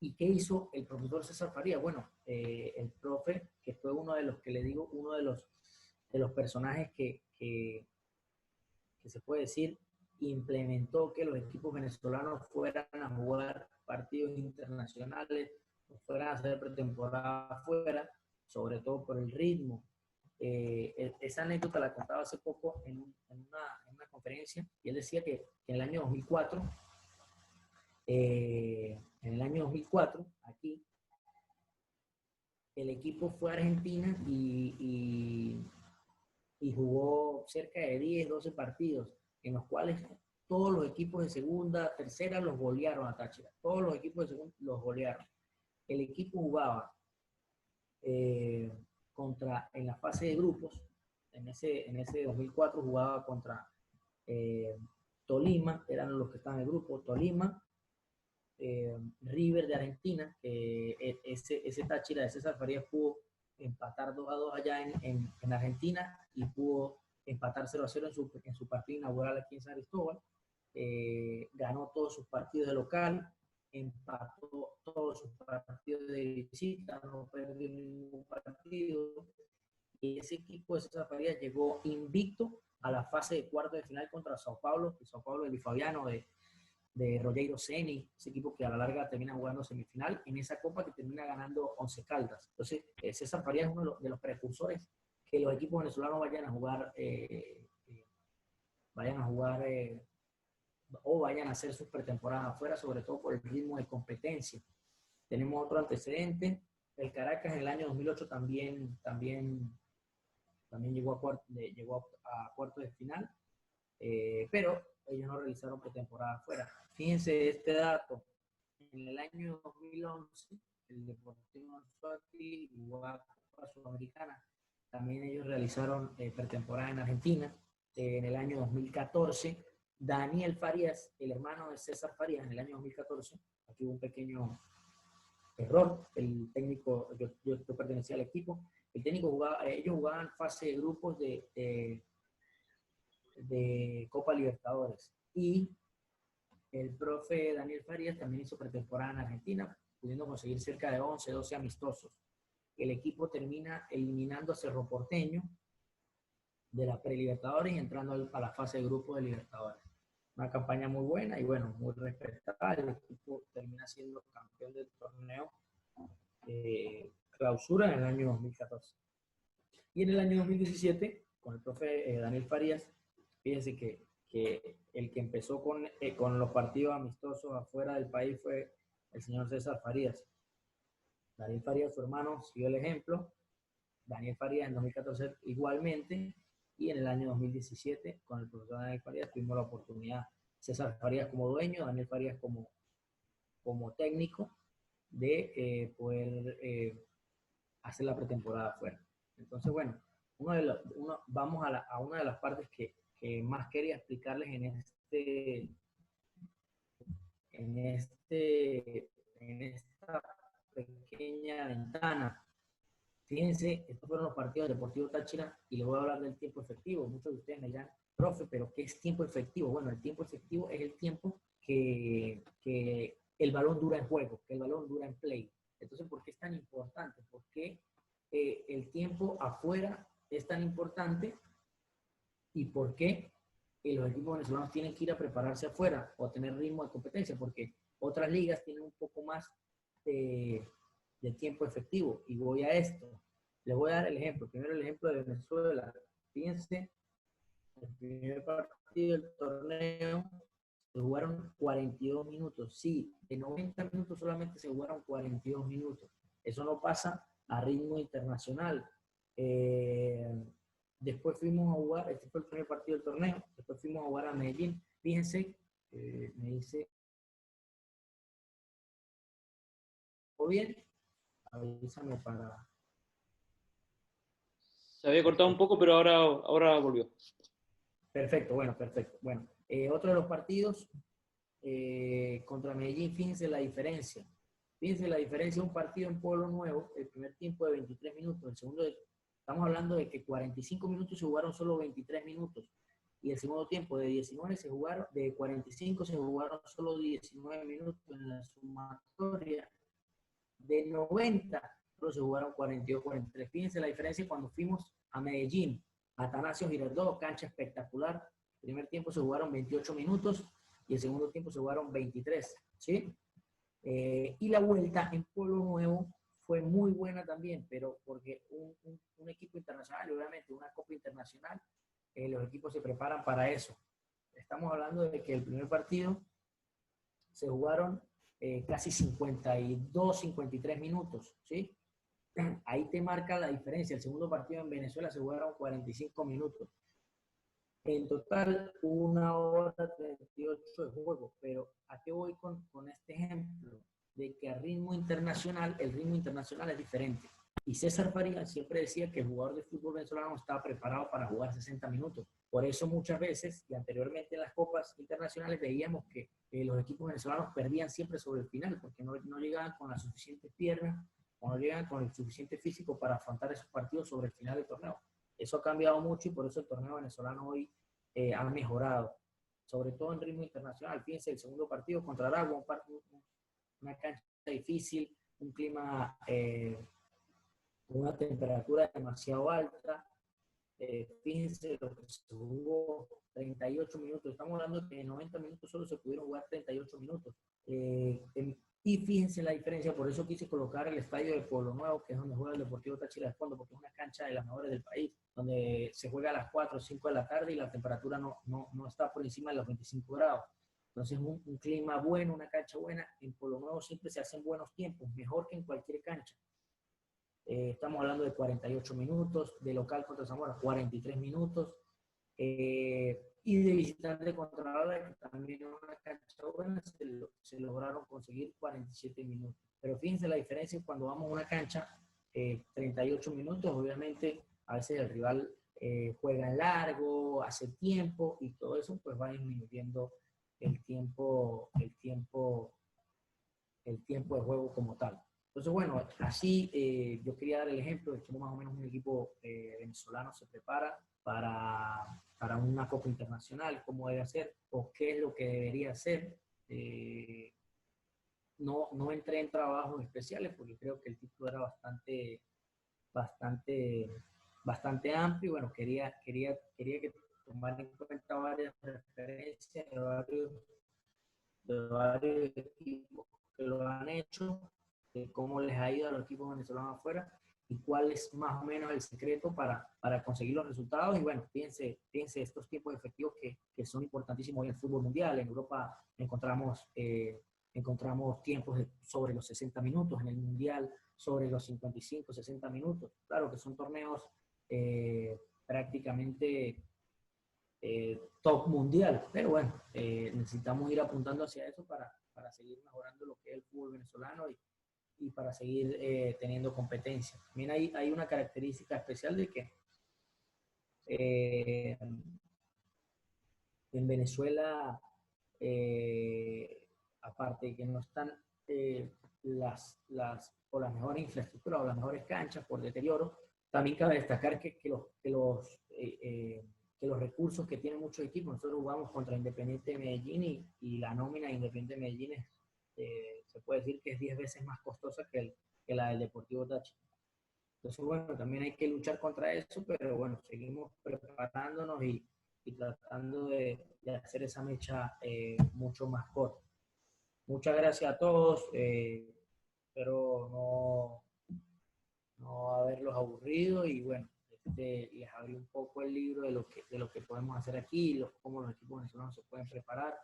¿Y qué hizo el profesor César Farías? Bueno, el profe, que fue uno de los que le digo, uno de los personajes que se puede decir, implementó que los equipos venezolanos fueran a jugar partidos internacionales, fueran a hacer pretemporada afuera, sobre todo por el ritmo. Esa anécdota la contaba hace poco en una conferencia, y él decía que en el año 2004, aquí, el equipo fue a Argentina y jugó cerca de 10, 12 partidos, en los cuales todos los equipos de segunda, tercera los golearon a Táchira. Todos los equipos de segunda los golearon. El equipo jugaba en la fase de grupos, en ese 2004 jugaba contra Tolima, eran los que estaban en el grupo, Tolima, River de Argentina, ese Táchira de César Farías pudo empatar 2-2 allá en Argentina y pudo empatar 0-0 en su partido inaugural aquí en San Cristóbal. Ganó todos sus partidos de local, empató todos sus partidos de visita, no perdió ningún partido. Y ese equipo de César Farías llegó invicto a la fase de cuartos de final contra Sao Paulo, de Luis Fabiano, de Rogério Ceni, ese equipo que a la larga termina jugando semifinal en esa copa que termina ganando Once Caldas. Entonces, César Farías es uno de los precursores que los equipos venezolanos vayan a jugar o vayan a hacer sus pretemporadas afuera, sobre todo por el ritmo de competencia. Tenemos otro antecedente, el Caracas en el año 2008 también llegó a cuartos de final, pero ellos no realizaron pretemporada afuera. Fíjense este dato, en el año 2011, el Deportivo Anzoátegui jugó a Copa Sudamericana, también ellos realizaron pretemporada en Argentina. En el año 2014, Daniel Farías, el hermano de César Farías, en el año 2014, aquí hubo un pequeño error, el técnico, yo pertenecía al equipo, el técnico ellos jugaban fase de grupos de Copa Libertadores, y el profe Daniel Farías también hizo pretemporada en Argentina, pudiendo conseguir cerca de 11, 12 amistosos. El equipo termina eliminando a Cerro Porteño de la pre-Libertadores y entrando a la fase de grupos de Libertadores. Una campaña muy buena y bueno, muy respetada. El equipo termina siendo campeón del torneo clausura en el año 2014. Y en el año 2017, con el profe Daniel Farías, fíjense que el que empezó con los partidos amistosos afuera del país fue el señor César Farías. Daniel Farías, su hermano, siguió el ejemplo. Daniel Farías en 2014 igualmente, y en el año 2017 con el profesor Daniel Farías tuvimos la oportunidad, César Farías como dueño, Daniel Farías como técnico, de poder hacer la pretemporada afuera. Entonces, bueno, vamos a una de las partes que más quería explicarles en esta pequeña ventana. Fíjense, estos fueron los partidos del Deportivo Táchira y les voy a hablar del tiempo efectivo. Muchos de ustedes me dirán, profe, pero ¿qué es tiempo efectivo? Bueno, el tiempo efectivo es el tiempo que el balón dura en juego, que el balón dura en play. Entonces, ¿por qué es tan importante? ¿Por qué el tiempo afuera es tan importante? ¿Y por qué los equipos venezolanos tienen que ir a prepararse afuera o a tener ritmo de competencia? Porque otras ligas tienen un poco más de tiempo efectivo. Y voy a esto. Les voy a dar el ejemplo. Primero el ejemplo de Venezuela. Fíjense, el primer partido del torneo se jugaron 42 minutos. Sí, de 90 minutos solamente se jugaron 42 minutos. Eso no pasa a ritmo internacional. Después fuimos a jugar, este fue el primer partido del torneo, después fuimos a jugar a Medellín. Fíjense, me dice, ¿todo bien? Avísame para... Se había cortado un poco, pero ahora volvió. Perfecto, bueno, perfecto. Bueno, otro de los partidos contra Medellín, fíjense la diferencia. Fíjense la diferencia de un partido en Pueblo Nuevo, el primer tiempo de 23 minutos, el segundo, estamos hablando de que 45 minutos se jugaron solo 23 minutos, y el segundo tiempo de 19 se jugaron, de 45 se jugaron solo 19 minutos en la sumatoria, de 90 solo se jugaron 42-43. Fíjense la diferencia cuando fuimos a Medellín, Atanasio Girardot, cancha espectacular, el primer tiempo se jugaron 28 minutos, y el segundo tiempo se jugaron 23, ¿sí? Y la vuelta en Pueblo Nuevo fue muy buena también, pero porque un equipo internacional, obviamente una copa internacional, los equipos se preparan para eso. Estamos hablando de que el primer partido se jugaron casi 52, 53 minutos, ¿sí? Ahí te marca la diferencia. El segundo partido en Venezuela se jugaron 45 minutos. En total, 1 hora 38 de juego, pero ¿a qué voy con este ejemplo? De que a ritmo internacional, el ritmo internacional es diferente. Y César Farías siempre decía que el jugador de fútbol venezolano estaba preparado para jugar 60 minutos. Por eso muchas veces, y anteriormente en las copas internacionales, veíamos que los equipos venezolanos perdían siempre sobre el final, porque no llegaban con las suficientes piernas, o no llegaban con el suficiente físico para afrontar esos partidos sobre el final del torneo. Eso ha cambiado mucho y por eso el torneo venezolano hoy ha mejorado, sobre todo en ritmo internacional. Fíjense, el segundo partido contra Aragua, una cancha difícil, un clima, una temperatura demasiado alta. Fíjense lo que se jugó 38 minutos. Estamos hablando de que en 90 minutos solo se pudieron jugar 38 minutos. Y fíjense la diferencia, por eso quise colocar el estadio de Pueblo Nuevo, que es donde juega el Deportivo Táchira de Fondo, porque es una cancha de las mejores del país, donde se juega a las 4 o 5 de la tarde y la temperatura no está por encima de los 25 grados. Entonces, un clima bueno, una cancha buena. En Pueblo Nuevo siempre se hacen buenos tiempos, mejor que en cualquier cancha. Estamos hablando de 48 minutos, de local contra Zamora, 43 minutos. Y de visitante contra Lara, que también es una cancha buena, se lograron conseguir 47 minutos. Pero fíjense la diferencia cuando vamos a una cancha, 38 minutos, obviamente a veces el rival juega en largo, hace tiempo, y todo eso pues va disminuyendo el tiempo de juego como tal. Entonces, bueno, así yo quería dar el ejemplo de cómo más o menos un equipo venezolano se prepara para una Copa Internacional, cómo debe hacer o qué es lo que debería hacer. No entré en trabajos especiales porque creo que el título era bastante amplio y bueno, quería que tomar en cuenta varias referencias de varios equipos que lo han hecho, de cómo les ha ido a los equipos venezolanos afuera y cuál es más o menos el secreto para conseguir los resultados. Y bueno, fíjense estos tiempos efectivos que son importantísimos en el fútbol mundial. En Europa encontramos tiempos sobre los 60 minutos, en el mundial sobre los 55, 60 minutos. Claro que son torneos prácticamente top mundial, pero bueno, necesitamos ir apuntando hacia eso para seguir mejorando lo que es el fútbol venezolano y para seguir teniendo competencia. También hay una característica especial de que en Venezuela, aparte de que no están las mejores infraestructuras o las mejores canchas por deterioro, también cabe destacar que los que los recursos que tienen muchos equipos, nosotros jugamos contra Independiente de Medellín y la nómina de Independiente de Medellín es, se puede decir que es 10 veces más costosa que la del Deportivo Táchira. Entonces, bueno, también hay que luchar contra eso, pero bueno, seguimos preparándonos y tratando de hacer esa mecha mucho más corta. Muchas gracias a todos. Espero no haberlos aburrido y bueno, les abrí un poco el libro de lo que podemos hacer aquí, cómo los equipos venezolanos se pueden preparar.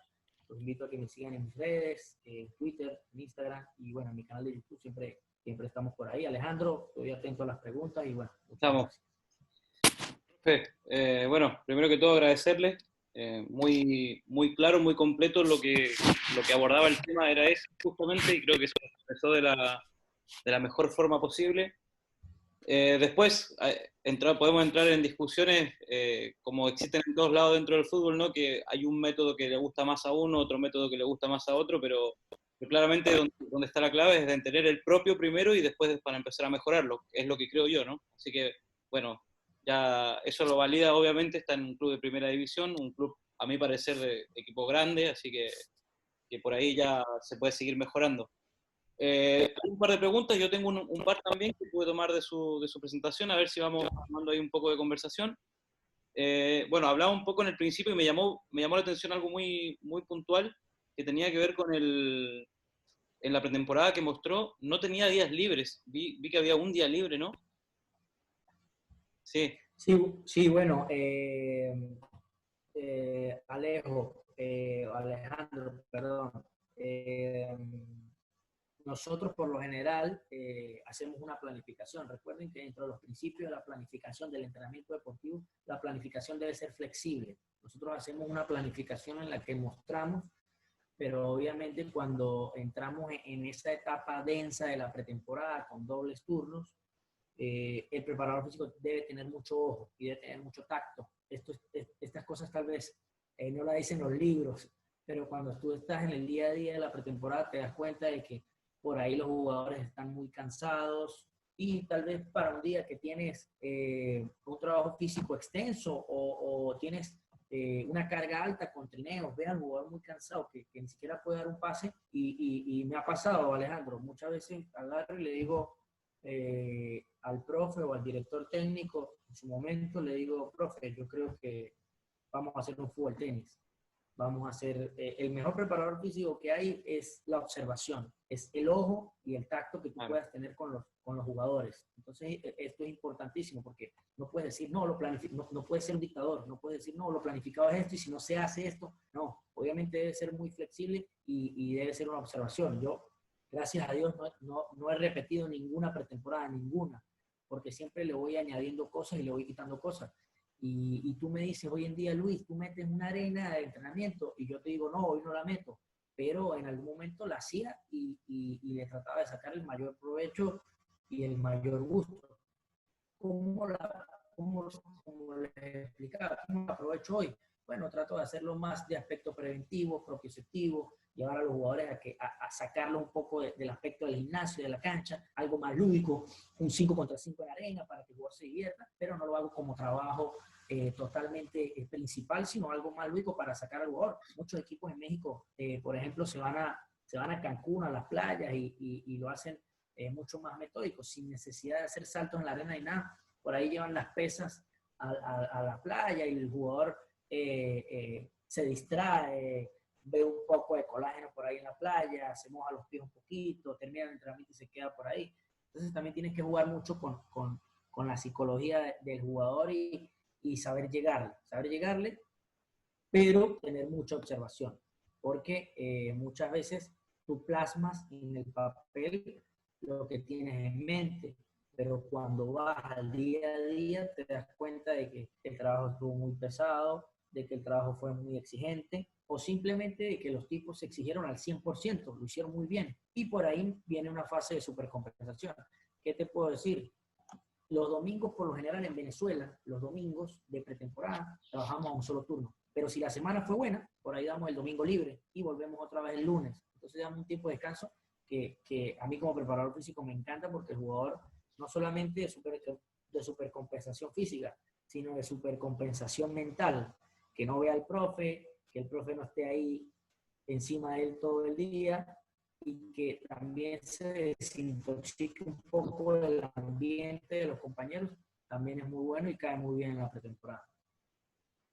Los invito a que me sigan en mis redes, en Twitter, en Instagram y bueno, en mi canal de YouTube siempre estamos por ahí. Alejandro, estoy atento a las preguntas y bueno, muchas gracias. Bueno, primero que todo agradecerle, muy claro, muy completo lo que abordaba el tema era eso justamente y creo que se expresó de la mejor forma posible. Después podemos entrar en discusiones como existen en todos lados dentro del fútbol, ¿no? Que hay un método que le gusta más a uno, otro método que le gusta más a otro, pero claramente donde está la clave es de tener el propio primero y después para empezar a mejorarlo, es lo que creo yo, ¿no? Así que, bueno, ya eso lo valida, obviamente, está en un club de primera división, un club, a mi parecer, de equipo grande, así que por ahí ya se puede seguir mejorando. Un par de preguntas, yo tengo un par también que pude tomar de su presentación, a ver si vamos tomando ahí un poco de conversación. Bueno, hablaba un poco en el principio y me llamó la atención algo muy puntual que tenía que ver con en la pretemporada que mostró, no tenía días libres, vi que había un día libre, ¿no? Sí. Sí, bueno, Alejandro, perdón. Nosotros por lo general hacemos una planificación. Recuerden que dentro de los principios de la planificación del entrenamiento deportivo, la planificación debe ser flexible. Nosotros hacemos una planificación en la que mostramos, pero obviamente cuando entramos en esa etapa densa de la pretemporada con dobles turnos, el preparador físico debe tener mucho ojo y debe tener mucho tacto. Estas cosas tal vez no la dicen los libros, pero cuando tú estás en el día a día de la pretemporada te das cuenta de que por ahí los jugadores están muy cansados y tal vez para un día que tienes un trabajo físico extenso o tienes una carga alta con trineos, ves al jugador muy cansado que ni siquiera puede dar un pase y me ha pasado, Alejandro, muchas veces agarro y le digo al profe o al director técnico, en su momento le digo, profe, yo creo que vamos a hacer un fútbol tenis. Vamos a hacer, el mejor preparador físico que hay es la observación, es el ojo y el tacto que tú puedas tener con los jugadores. Entonces, esto es importantísimo porque no puedes decir, no puedes ser un dictador, no puedes decir, no, lo planificado es esto y si no se hace esto, no. Obviamente debe ser muy flexible y debe ser una observación. Yo, gracias a Dios, no he repetido ninguna pretemporada, ninguna, porque siempre le voy añadiendo cosas y le voy quitando cosas. Y tú me dices, hoy en día, Luis, tú metes una arena de entrenamiento y yo te digo, no, hoy no la meto, pero en algún momento la hacía y le trataba de sacar el mayor provecho y el mayor gusto. ¿Cómo les explicaba? ¿Cómo la aprovecho hoy? Bueno, trato de hacerlo más de aspecto preventivo, propioceptivo, llevar a los jugadores a sacarlo un poco del aspecto del gimnasio, de la cancha, algo más lúdico, un 5 contra 5 en arena para que el jugador se divierta, pero no lo hago como trabajo totalmente principal, sino algo más lúdico para sacar al jugador. Muchos equipos en México, por ejemplo, se van a Cancún, a las playas y lo hacen mucho más metódico, sin necesidad de hacer saltos en la arena y nada. Por ahí llevan las pesas a la playa y el jugador se distrae, ve un poco de colágeno por ahí en la playa, se moja los pies un poquito, termina el entrenamiento y se queda por ahí. Entonces también tienes que jugar mucho con la psicología del jugador y saber llegarle, pero tener mucha observación, porque muchas veces tú plasmas en el papel lo que tienes en mente, pero cuando vas al día a día te das cuenta de que el trabajo estuvo muy pesado, de que el trabajo fue muy exigente, o simplemente de que los tipos se exigieron al 100%, lo hicieron muy bien. Y por ahí viene una fase de supercompensación. ¿Qué te puedo decir? Los domingos, por lo general en Venezuela, los domingos de pretemporada, trabajamos a un solo turno. Pero si la semana fue buena, por ahí damos el domingo libre y volvemos otra vez el lunes. Entonces damos un tiempo de descanso que a mí como preparador físico me encanta porque el jugador no solamente de supercompensación física, sino de supercompensación mental, que no vea al profe, que el profe no esté ahí encima de él todo el día y que también se desintoxique un poco del ambiente de los compañeros, también es muy bueno y cae muy bien en la pretemporada.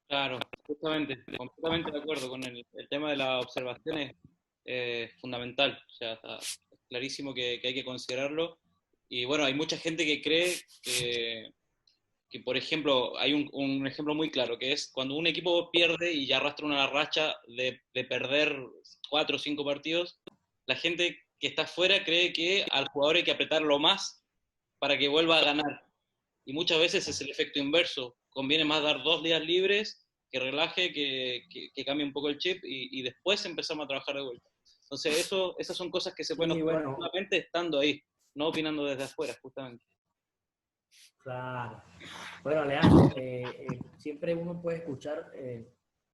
Claro, justamente, completamente de acuerdo con el tema de las observaciones, fundamental, o sea, está clarísimo que hay que considerarlo. Y bueno, hay mucha gente que cree que, por ejemplo, hay un ejemplo muy claro, que es cuando un equipo pierde y ya arrastra una racha de perder 4 o 5 partidos, la gente que está afuera cree que al jugador hay que apretarlo más para que vuelva a ganar. Y muchas veces es el efecto inverso. Conviene más dar 2 días libres, que relaje, que cambie un poco el chip y después empezamos a trabajar de vuelta. Entonces, esas son cosas que se pueden Sí, observar bueno, solamente estando ahí, no opinando desde afuera, justamente. claro. Bueno, Alejandro, siempre uno puede escuchar,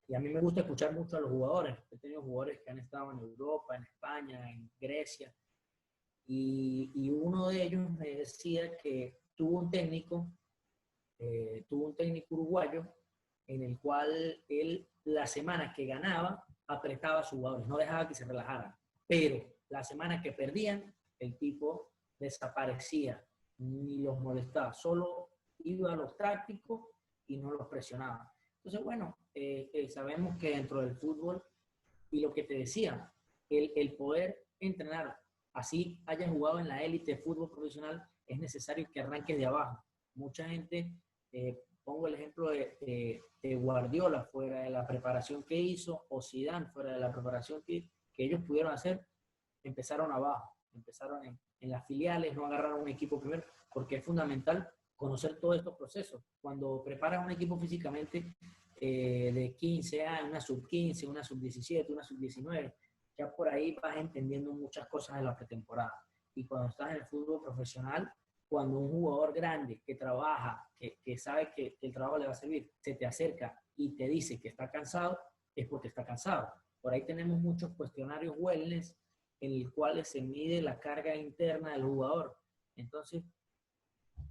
y a mí me gusta escuchar mucho a los jugadores. He tenido jugadores que han estado en Europa, en España, en Grecia, y uno de ellos me decía que tuvo un técnico uruguayo en el cual él, la semana que ganaba, apretaba a sus jugadores, no dejaba que se relajaran. Pero la semana que perdían, el tipo desaparecía, ni los molestaba, solo iba a los tácticos y no los presionaba. Entonces, bueno, sabemos que dentro del fútbol, y lo que te decía, el poder entrenar, así hayas jugado en la élite de fútbol profesional, es necesario que arranques de abajo. Mucha gente, pongo el ejemplo de Guardiola fuera de la preparación que hizo, o Zidane fuera de la preparación que ellos pudieron hacer, empezaron abajo, empezaron en las filiales, no agarraron un equipo primero, porque es fundamental conocer todos estos procesos. Cuando preparas un equipo físicamente de 15 años, una sub-15, una sub-17, una sub-19, ya por ahí vas entendiendo muchas cosas de la pretemporada. Y cuando estás en el fútbol profesional, cuando un jugador grande que trabaja, que sabe que el trabajo le va a servir, se te acerca y te dice que está cansado, es porque está cansado. Por ahí tenemos muchos cuestionarios wellness en los cuales se mide la carga interna del jugador. Entonces,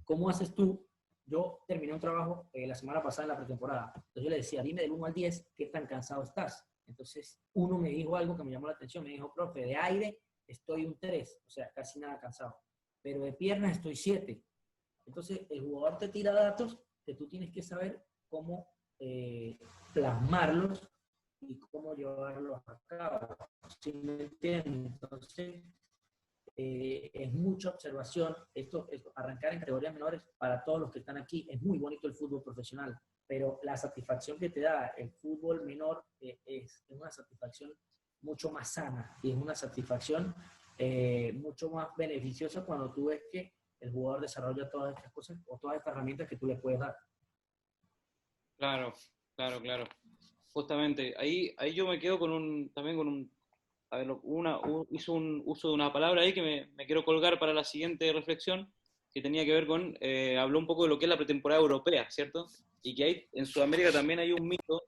¿cómo haces tú? Yo terminé un trabajo la semana pasada en la pretemporada. Entonces yo le decía, dime del 1 al 10, ¿qué tan cansado estás? Entonces, uno me dijo algo que me llamó la atención. Me dijo, profe, de aire estoy un 3, o sea, casi nada cansado. Pero de piernas estoy 7. Entonces, el jugador te tira datos que tú tienes que saber cómo plasmarlos y cómo llevarlos a cabo. ¿Sí me entiendes? Entonces, es mucha observación. Esto, arrancar en categorías menores para todos los que están aquí, es muy bonito el fútbol profesional, pero la satisfacción que te da el fútbol menor es una satisfacción mucho más sana y es una satisfacción mucho más beneficiosa cuando tú ves que el jugador desarrolla todas estas cosas o todas estas herramientas que tú le puedes dar. Claro, claro, claro. Justamente, ahí yo me quedo también con a ver, hizo un uso de una palabra ahí que me quiero colgar para la siguiente reflexión, que tenía que ver con, habló un poco de lo que es la pretemporada europea, ¿cierto? Y que en Sudamérica también hay un mito,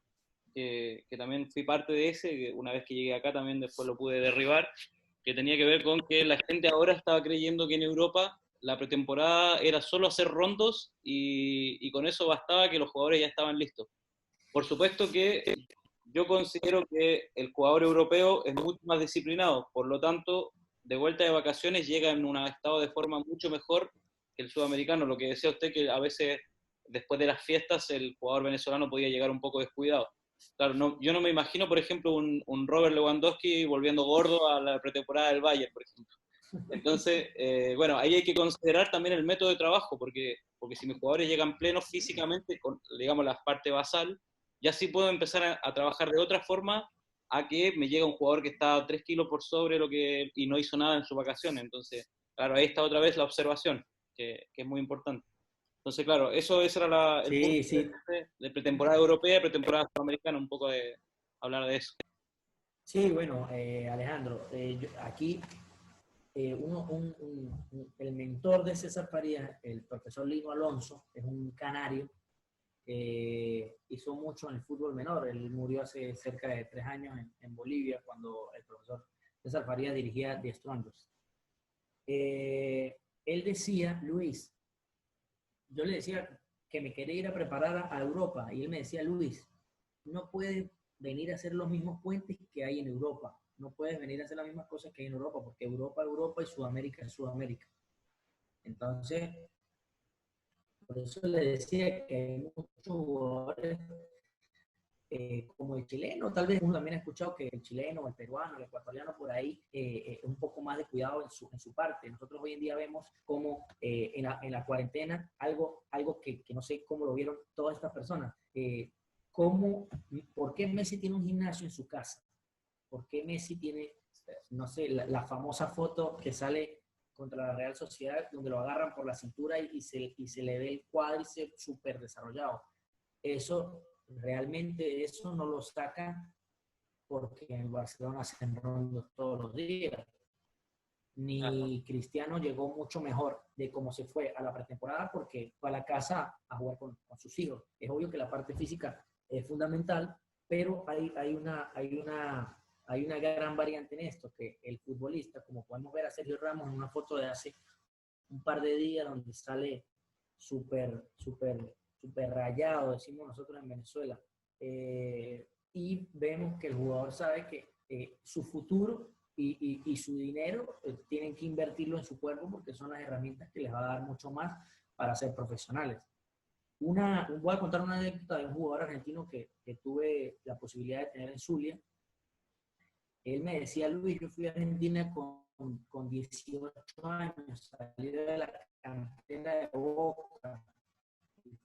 que también fui parte de ese, que una vez que llegué acá también después lo pude derribar, que tenía que ver con que la gente ahora estaba creyendo que en Europa la pretemporada era solo hacer rondos y con eso bastaba que los jugadores ya estaban listos. Por supuesto que yo considero que el jugador europeo es mucho más disciplinado, por lo tanto, de vuelta de vacaciones llega en un estado de forma mucho mejor que el sudamericano. Lo que decía usted, que a veces después de las fiestas el jugador venezolano podía llegar un poco descuidado. Claro, no, yo no me imagino, por ejemplo, un Robert Lewandowski volviendo gordo a la pretemporada del Bayern, por ejemplo. Entonces, bueno, ahí hay que considerar también el método de trabajo, porque si mis jugadores llegan plenos físicamente, con, digamos, la parte basal, ya sí puedo empezar a trabajar de otra forma a que me llega un jugador que está 3 kilos por sobre lo que y no hizo nada en sus vacaciones. Entonces, claro, ahí está otra vez la observación, que es muy importante. Entonces, claro, ese era el punto Sí, sí, de pretemporada europea, pretemporada sudamericana, un poco de hablar de eso. sí, bueno, Alejandro, aquí el mentor de César Farías, el profesor Lino Alonso, es un canario que hizo mucho en el fútbol menor. Él murió hace cerca de 3 años en Bolivia cuando el profesor César Farías dirigía The Strongest. Él decía, Luis, yo le decía, que me quería ir a preparar a Europa. Y él me decía, Luis, no puedes venir a hacer los mismos puentes que hay en Europa. No puedes venir a hacer las mismas cosas que hay en Europa, porque Europa es Europa y Sudamérica es Sudamérica. Entonces, por eso le decía que hay muchos jugadores como el chileno, tal vez uno también ha escuchado que el chileno, el peruano, el ecuatoriano por ahí un poco más de cuidado en su parte. Nosotros hoy en día vemos como en la cuarentena algo que no sé cómo lo vieron todas estas personas. ¿Por qué Messi tiene un gimnasio en su casa? ¿Por qué Messi tiene, no sé, la famosa foto que sale contra la Real Sociedad, donde lo agarran por la cintura y se le ve el cuádriceps súper desarrollado? Eso, realmente eso no lo saca porque en Barcelona hacen rondos todos los días. Ni Cristiano llegó mucho mejor de cómo se fue a la pretemporada porque fue a la casa a jugar con sus hijos. Es obvio que la parte física es fundamental, pero hay una gran variante en esto, que el futbolista, como podemos ver a Sergio Ramos en una foto de hace un par de días donde sale súper rayado, decimos nosotros en Venezuela, y vemos que el jugador sabe que su futuro y su dinero tienen que invertirlo en su cuerpo porque son las herramientas que les va a dar mucho más para ser profesionales. Voy a contar una anécdota de un jugador argentino que tuve la posibilidad de tener en Zulia. Él me decía, Luis, yo fui a Argentina con 18 años, salí de la cantera de Boca,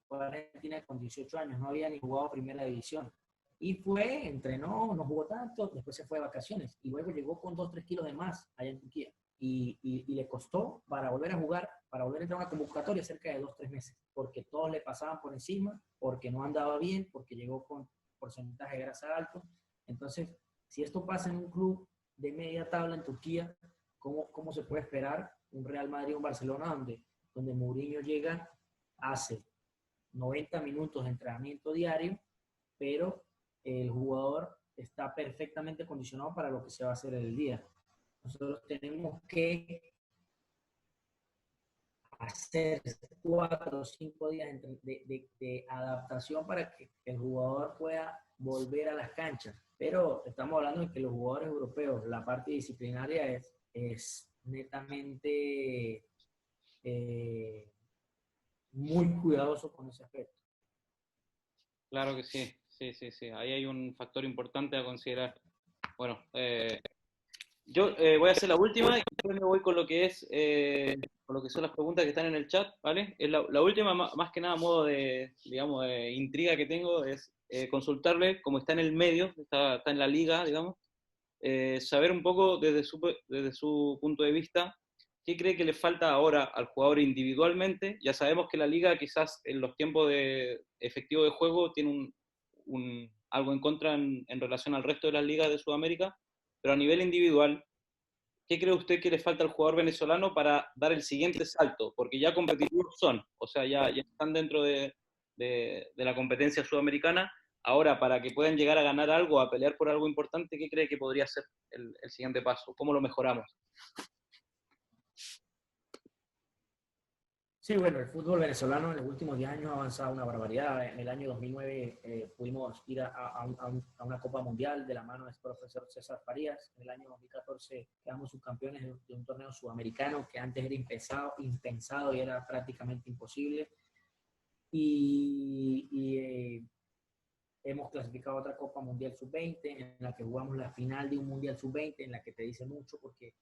fue a Argentina con 18 años, no había ni jugado primera división. Y fue, entrenó, no jugó tanto, después se fue de vacaciones y luego llegó con 2-3 kilos de más allá en Turquía. Y le costó para volver a jugar, para volver a entrar a una convocatoria cerca de 2-3 meses, porque todos le pasaban por encima, porque no andaba bien, porque llegó con porcentaje de grasa alto. Entonces, si esto pasa en un club de media tabla en Turquía, ¿cómo se puede esperar un Real Madrid o un Barcelona donde Mourinho llega, hace 90 minutos de entrenamiento diario, pero el jugador está perfectamente condicionado para lo que se va a hacer en el día? Nosotros tenemos que hacer 4 o 5 días de adaptación para que el jugador pueda volver a las canchas. Pero estamos hablando de que los jugadores europeos, la parte disciplinaria es netamente muy cuidadoso con ese aspecto. Claro que sí, sí, sí, sí. Ahí hay un factor importante a considerar. Bueno, yo voy a hacer la última y después me voy con lo que es, con lo que son las preguntas que están en el chat, ¿vale? Es la última, más que nada, modo de, digamos, de intriga que tengo, es consultarle, como está en el medio, está en la liga, digamos, saber un poco desde su punto de vista, qué cree que le falta ahora al jugador individualmente. Ya sabemos que la liga quizás en los tiempos de efectivo de juego tiene algo en contra en relación al resto de las ligas de Sudamérica, pero a nivel individual, ¿qué cree usted que le falta al jugador venezolano para dar el siguiente salto? Porque ya competitivos son, o sea, ya están dentro de la competencia sudamericana. Ahora, para que puedan llegar a ganar algo, a pelear por algo importante, ¿qué cree que podría ser el siguiente paso? ¿Cómo lo mejoramos? Sí, bueno, el fútbol venezolano en los últimos 10 años ha avanzado una barbaridad. En el año 2009 pudimos ir a una Copa Mundial de la mano del profesor César Farías. En el año 2014 quedamos subcampeones de un torneo sudamericano que antes era impensado y era prácticamente imposible. Y hemos clasificado a otra Copa Mundial Sub-20 en la que jugamos la final de un Mundial Sub-20, en la que te dice mucho porque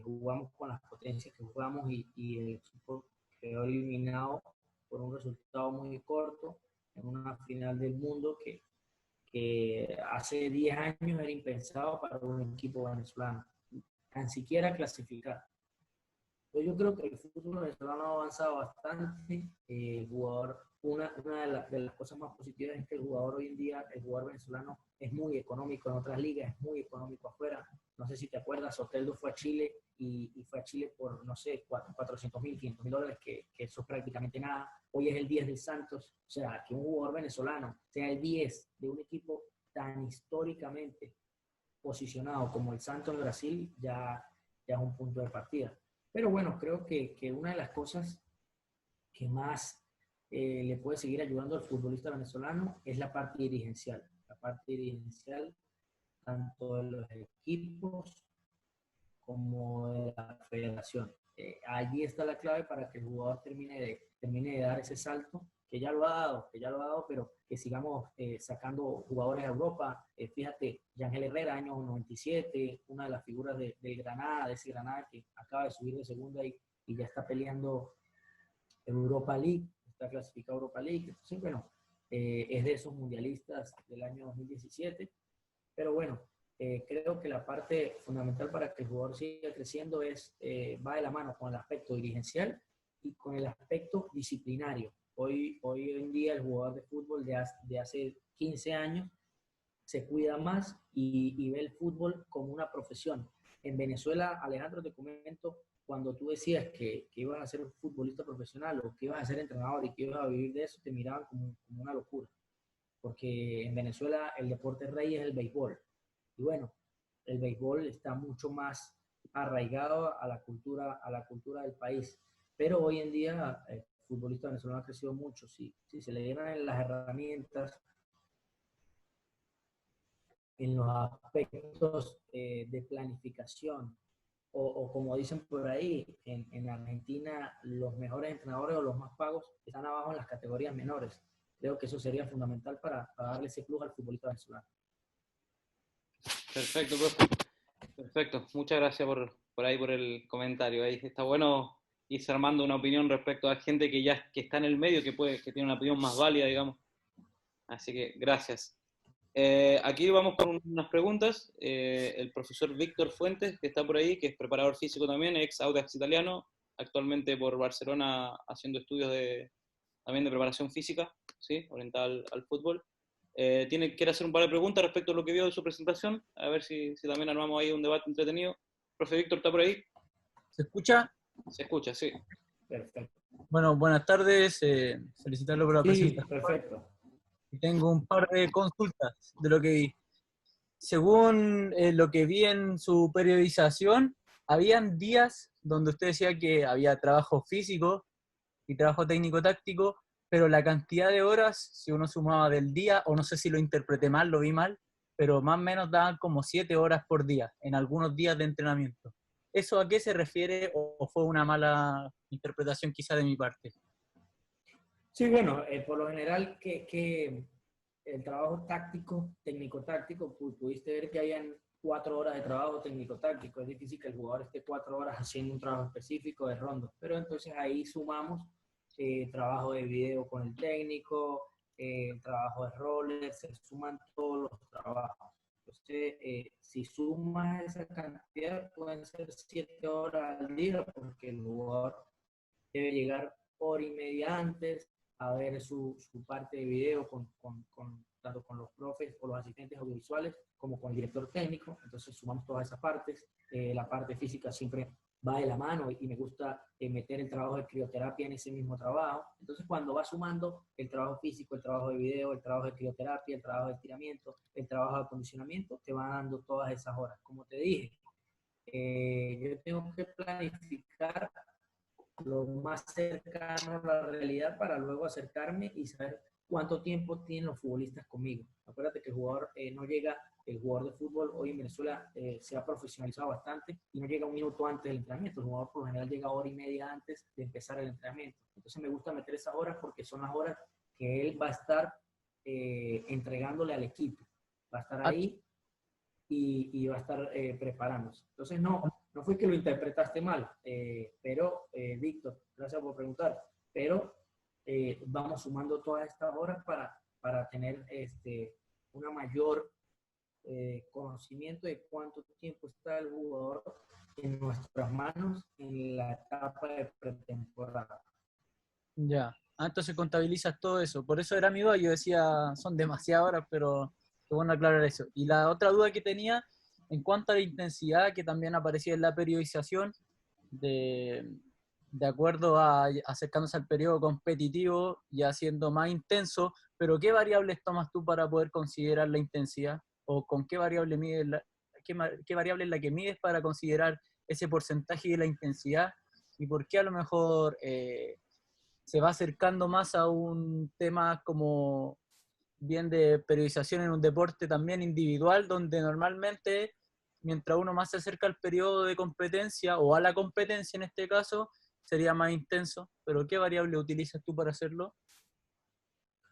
jugamos con las potencias que jugamos y el equipo quedó eliminado por un resultado muy corto en una final del mundo que hace 10 años era impensado para un equipo venezolano, tan siquiera clasificar. Entonces yo creo que el fútbol venezolano ha avanzado bastante. El jugador, una de las cosas más positivas es que el jugador hoy en día, el jugador venezolano, es muy económico en otras ligas, es muy económico afuera. No sé si te acuerdas, Soteldo fue a Chile y fue a Chile por, no sé, 400.000, 500.000 dólares, que eso es prácticamente nada. Hoy es el 10 del Santos. O sea, que un jugador venezolano sea el 10 de un equipo tan históricamente posicionado como el Santos de Brasil, ya es un punto de partida. Pero bueno, creo que una de las cosas que más le puede seguir ayudando al futbolista venezolano es la parte dirigencial. La parte dirigencial tanto de los equipos como de la federación. Allí está la clave para que el jugador termine de dar ese salto, que ya lo ha dado, pero que sigamos sacando jugadores a Europa. Fíjate, Yangel Herrera, año 97, una de las figuras del Granada, de ese Granada que acaba de subir de segunda y ya está peleando Europa League, está clasificado Europa League. Entonces, bueno, es de esos mundialistas del año 2017. Pero bueno, creo que la parte fundamental para que el jugador siga creciendo va de la mano con el aspecto dirigencial y con el aspecto disciplinario. Hoy en día el jugador de fútbol de hace 15 años se cuida más y ve el fútbol como una profesión. En Venezuela, Alejandro, te comento, cuando tú decías que ibas a ser un futbolista profesional o que ibas a ser entrenador y que ibas a vivir de eso, te miraban como una locura. Porque en Venezuela el deporte rey es el béisbol. Y bueno, el béisbol está mucho más arraigado a la cultura del país. Pero hoy en día el futbolista venezolano ha crecido mucho. Si se le dieran las herramientas en los aspectos de planificación, o como dicen por ahí, en Argentina los mejores entrenadores o los más pagos están abajo en las categorías menores. Creo que eso sería fundamental para darle ese plus al futbolista venezolano. Perfecto, profe. Perfecto. Muchas gracias por ahí, por el comentario. Ahí está bueno irse armando una opinión respecto a gente que está en el medio, que tiene una opinión más válida, digamos. Así que gracias. Aquí vamos con unas preguntas. El profesor Víctor Fuentes, que está por ahí, que es preparador físico también, ex Audax Italiano, actualmente por Barcelona haciendo estudios también de preparación física, ¿sí? Orientada al fútbol. Quiere hacer un par de preguntas respecto a lo que vio de su presentación, a ver si también armamos ahí un debate entretenido. Profe Víctor, ¿está por ahí? ¿Se escucha? Se escucha, sí. Perfecto. Bueno, buenas tardes. Felicitarlo por la presentación. Perfecto. Tengo un par de consultas de lo que vi. Según lo que vi en su periodización, habían días donde usted decía que había trabajo físico y trabajo técnico-táctico, pero la cantidad de horas, si uno sumaba del día, o no sé si lo interpreté mal, lo vi mal, pero más o menos daban como 7 horas por día, en algunos días de entrenamiento. ¿Eso a qué se refiere o fue una mala interpretación quizá de mi parte? Sí, bueno, por lo general que el trabajo táctico, técnico-táctico, pudiste ver que hayan 4 horas de trabajo técnico-táctico. Es difícil que el jugador esté 4 horas haciendo un trabajo específico de ronda, pero entonces ahí sumamos trabajo de video con el técnico, trabajo de roller, se suman todos los trabajos. Entonces, si sumas esa cantidad, pueden ser 7 horas al día, porque el jugador debe llegar hora y media antes a ver su parte de video tanto con los profes o los asistentes audiovisuales como con el director técnico. Entonces sumamos todas esas partes. La parte física siempre va de la mano y me gusta meter el trabajo de crioterapia en ese mismo trabajo. Entonces cuando vas sumando el trabajo físico, el trabajo de video, el trabajo de crioterapia, el trabajo de estiramiento, el trabajo de acondicionamiento, te van dando todas esas horas. Como te dije, yo tengo que planificar lo más cercano a la realidad para luego acercarme y saber cuánto tiempo tienen los futbolistas conmigo. Acuérdate que el jugador no llega, el jugador de fútbol hoy en Venezuela se ha profesionalizado bastante y no llega un minuto antes del entrenamiento. El jugador por lo general llega hora y media antes de empezar el entrenamiento. Entonces me gusta meter esas horas porque son las horas que él va a estar entregándole al equipo. Va a estar ahí y va a estar preparándose. Entonces no fue que lo interpretaste mal, pero Víctor, gracias por preguntar, pero vamos sumando todas estas horas para tener una mayor conocimiento de cuánto tiempo está el jugador en nuestras manos en la etapa de pretemporada. Ya. Entonces contabilizas todo eso. Por eso era mi duda. Yo decía, son demasiadas horas, pero qué bueno aclarar eso. Y la otra duda que tenía, en cuanto a la intensidad, que también aparecía en la periodización, de acuerdo a acercándose al periodo competitivo y haciendo más intenso, pero ¿qué variables tomas tú para poder considerar la intensidad? ¿O con qué variable mides qué variable es la que mides para considerar ese porcentaje de la intensidad? ¿Y por qué a lo mejor se va acercando más a un tema como bien de periodización en un deporte también individual, donde normalmente, mientras uno más se acerca al periodo de competencia, o a la competencia en este caso, sería más intenso. Pero ¿qué variable utilizas tú para hacerlo?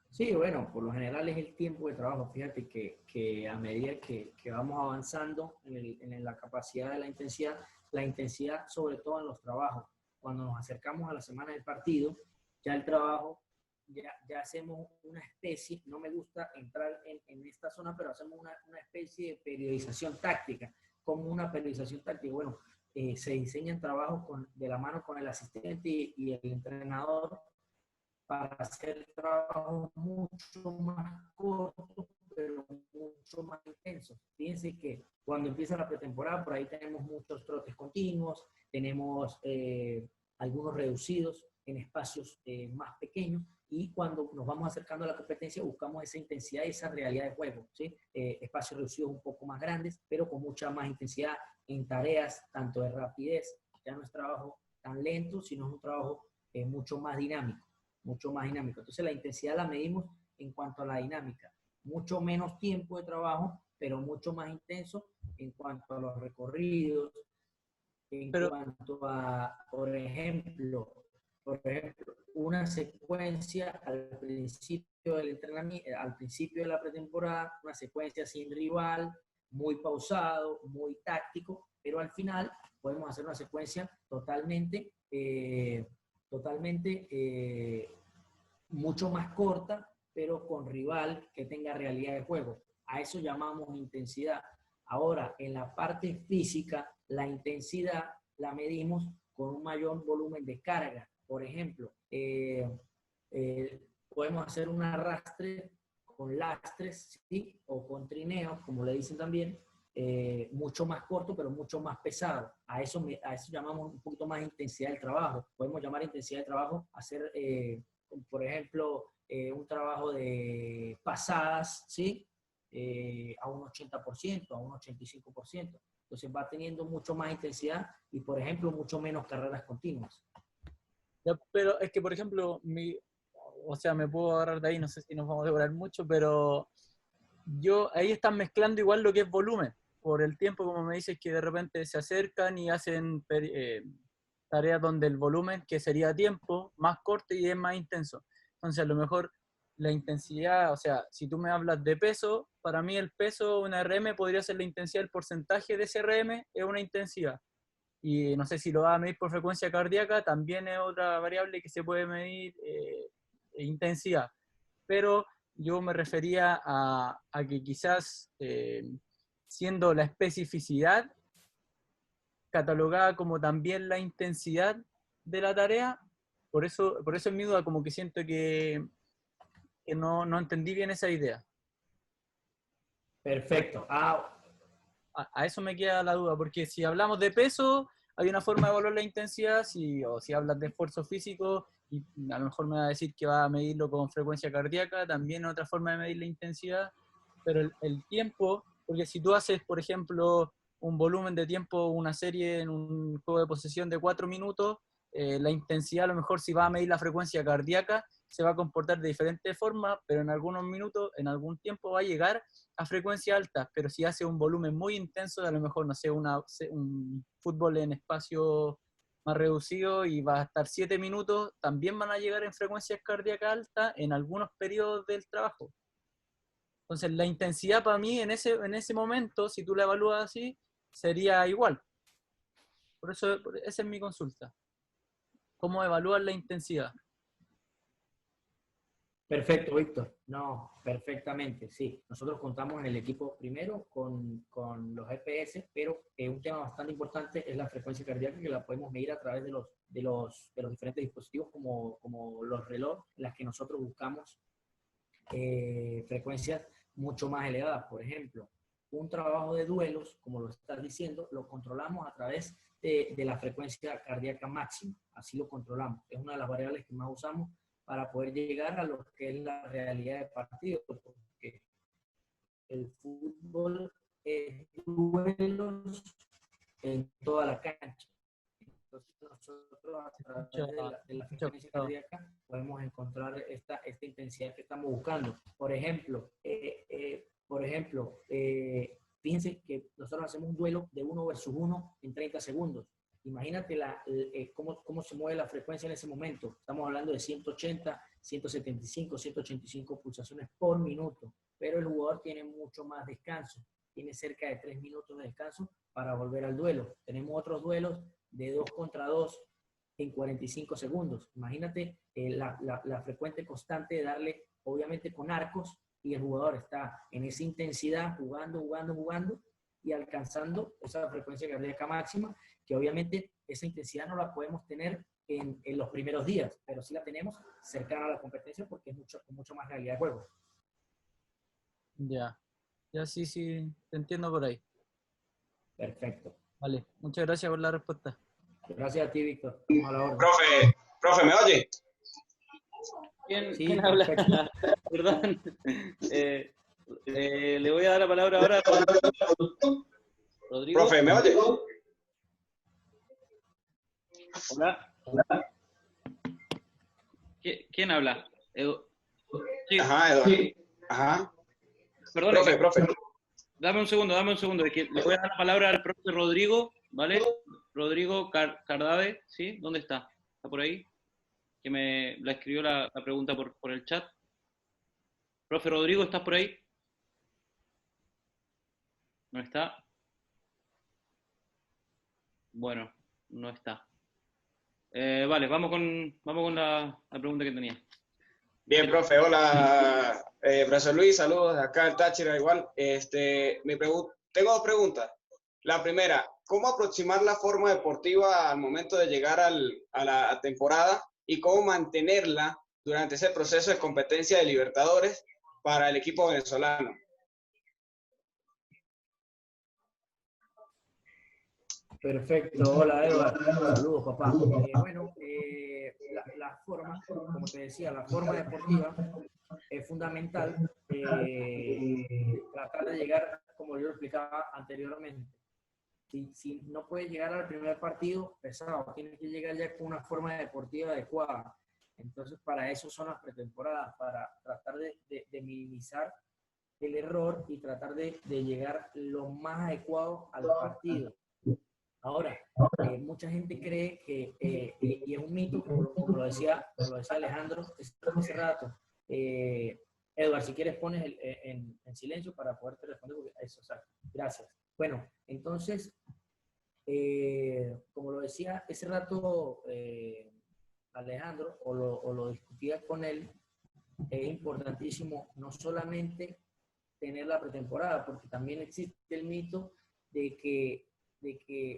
Sí, bueno, por lo general es el tiempo de trabajo. Fíjate que a medida que vamos avanzando en la capacidad de la intensidad sobre todo en los trabajos, cuando nos acercamos a la semana del partido, ya el trabajo, ya hacemos una especie, no me gusta entrar en esta zona, pero hacemos una especie de periodización táctica. Como una periodización táctica. Bueno, se diseñan trabajos de la mano con el asistente y el entrenador para hacer trabajos mucho más cortos, pero mucho más intensos. Fíjense que cuando empieza la pretemporada, por ahí tenemos muchos trotes continuos, tenemos algunos reducidos en espacios más pequeños, y cuando nos vamos acercando a la competencia buscamos esa intensidad y esa realidad de juego, ¿sí? Espacios reducidos un poco más grandes, pero con mucha más intensidad en tareas tanto de rapidez. Ya no es trabajo tan lento, sino es un trabajo mucho más dinámico, mucho más dinámico. Entonces la intensidad la medimos en cuanto a la dinámica. Mucho menos tiempo de trabajo, pero mucho más intenso en cuanto a los recorridos, en Pero, cuanto a, por ejemplo, una secuencia al principio del entrenamiento, al principio de la pretemporada, una secuencia sin rival, muy pausado, muy táctico, pero al final podemos hacer una secuencia totalmente mucho más corta, pero con rival que tenga realidad de juego. A eso llamamos intensidad. Ahora, en la parte física, la intensidad la medimos con un mayor volumen de carga. Por ejemplo, podemos hacer un arrastre con lastres, ¿sí? O con trineos, como le dicen también, mucho más corto, pero mucho más pesado. A eso llamamos un poquito más intensidad del trabajo. Podemos llamar intensidad del trabajo hacer, por ejemplo, un trabajo de pasadas, ¿sí? A un 80%, a un 85%. Entonces va teniendo mucho más intensidad y, por ejemplo, mucho menos carreras continuas. pero es que, por ejemplo, o sea, me puedo agarrar de ahí, no sé si nos vamos a devorar mucho, pero ahí están mezclando igual lo que es volumen, por el tiempo, como me dices, que de repente se acercan y hacen tareas donde el volumen, que sería tiempo, más corto y es más intenso. Entonces, a lo mejor la intensidad, o sea, si tú me hablas de peso, para mí el peso, una RM, podría ser la intensidad, el porcentaje de ese RM es una intensidad. Y no sé si lo va a medir por frecuencia cardíaca, también es otra variable que se puede medir, intensidad. Pero yo me refería a que quizás, siendo la especificidad catalogada como también la intensidad de la tarea, por eso es mi duda, como que siento que no entendí bien esa idea. Perfecto. A eso me queda la duda, porque si hablamos de peso, hay una forma de evaluar la intensidad, o si hablas de esfuerzo físico, y a lo mejor me va a decir que va a medirlo con frecuencia cardíaca, también otra forma de medir la intensidad, pero el tiempo, porque si tú haces, por ejemplo, un volumen de tiempo, una serie en un juego de posesión de 4 minutos, la intensidad a lo mejor si va a medir la frecuencia cardíaca, se va a comportar de diferentes formas, pero en algunos minutos, en algún tiempo va a llegar a frecuencia alta, pero si hace un volumen muy intenso, a lo mejor, no sé, un fútbol en espacio más reducido y va a estar 7 minutos, también van a llegar en frecuencias cardíacas altas en algunos periodos del trabajo. Entonces, la intensidad para mí en ese momento, si tú la evalúas así, sería igual. Por eso, esa es mi consulta. ¿Cómo evaluar la intensidad? Perfecto, Víctor. No, perfectamente, sí. Nosotros contamos en el equipo primero con los GPS, pero un tema bastante importante es la frecuencia cardíaca, que la podemos medir a través de los diferentes dispositivos como los relojes, en las que nosotros buscamos frecuencias mucho más elevadas. Por ejemplo, un trabajo de duelos, como lo estás diciendo, lo controlamos a través de la frecuencia cardíaca máxima. Así lo controlamos. Es una de las variables que más usamos para poder llegar a lo que es la realidad del partido, porque el fútbol es duelos en toda la cancha. Entonces nosotros a través de la frecuencia cardíaca podemos encontrar esta intensidad que estamos buscando. Por ejemplo, fíjense que nosotros hacemos un duelo de 1 versus 1 en 30 segundos. Imagínate cómo se mueve la frecuencia en ese momento. Estamos hablando de 180, 175, 185 pulsaciones por minuto, pero el jugador tiene mucho más descanso. Tiene cerca de 3 minutos de descanso para volver al duelo. Tenemos otros duelos de 2 contra 2 en 45 segundos. Imagínate la frecuente constante de darle, obviamente con arcos, y el jugador está en esa intensidad, jugando y alcanzando esa frecuencia cardíaca máxima, que obviamente esa intensidad no la podemos tener en los primeros días, pero sí la tenemos cercana a la competencia porque es mucho más realidad de juego. Ya, sí, te entiendo por ahí. Perfecto. Vale, muchas gracias por la respuesta. Gracias a ti, Víctor. Estamos a la orden. Profe, ¿me oye? ¿Quién habla? Perdón. Le voy a dar la palabra ahora a Rodrigo. Profe, ¿me oye? Hola. ¿Quién habla? Sí. Ajá, Eduardo. Ajá. Perdón. Profe. Dame un segundo. Es que le voy a dar la palabra al profe Rodrigo, ¿vale? Rodrigo Cardave, ¿sí? ¿Dónde está? ¿Está por ahí? Que me la escribió la pregunta por el chat. Profe Rodrigo, ¿estás por ahí? ¿No está? Bueno, no está. Vale, vamos con la pregunta que tenía. Bien, profe, hola, profesor Luis, saludos acá en Táchira igual. Tengo 2 preguntas. La primera, ¿cómo aproximar la forma deportiva al momento de llegar a la temporada y cómo mantenerla durante ese proceso de competencia de Libertadores para el equipo venezolano? Perfecto, hola Eduardo, saludos papá. La forma, como te decía, la forma deportiva es fundamental tratar de llegar, como yo lo explicaba anteriormente. Si no puedes llegar al primer partido, pesado, tienes que llegar ya con una forma deportiva adecuada. Entonces, para eso son las pretemporadas, para tratar de minimizar el error y tratar de llegar lo más adecuado al partido. Ahora, mucha gente cree que, y es un mito, como lo decía Alejandro hace rato, Edward, si quieres pones en silencio para poderte responder, porque eso, exacto. Gracias. Bueno, entonces, como lo decía ese rato Alejandro, o lo discutía con él, es importantísimo no solamente tener la pretemporada, porque también existe el mito de que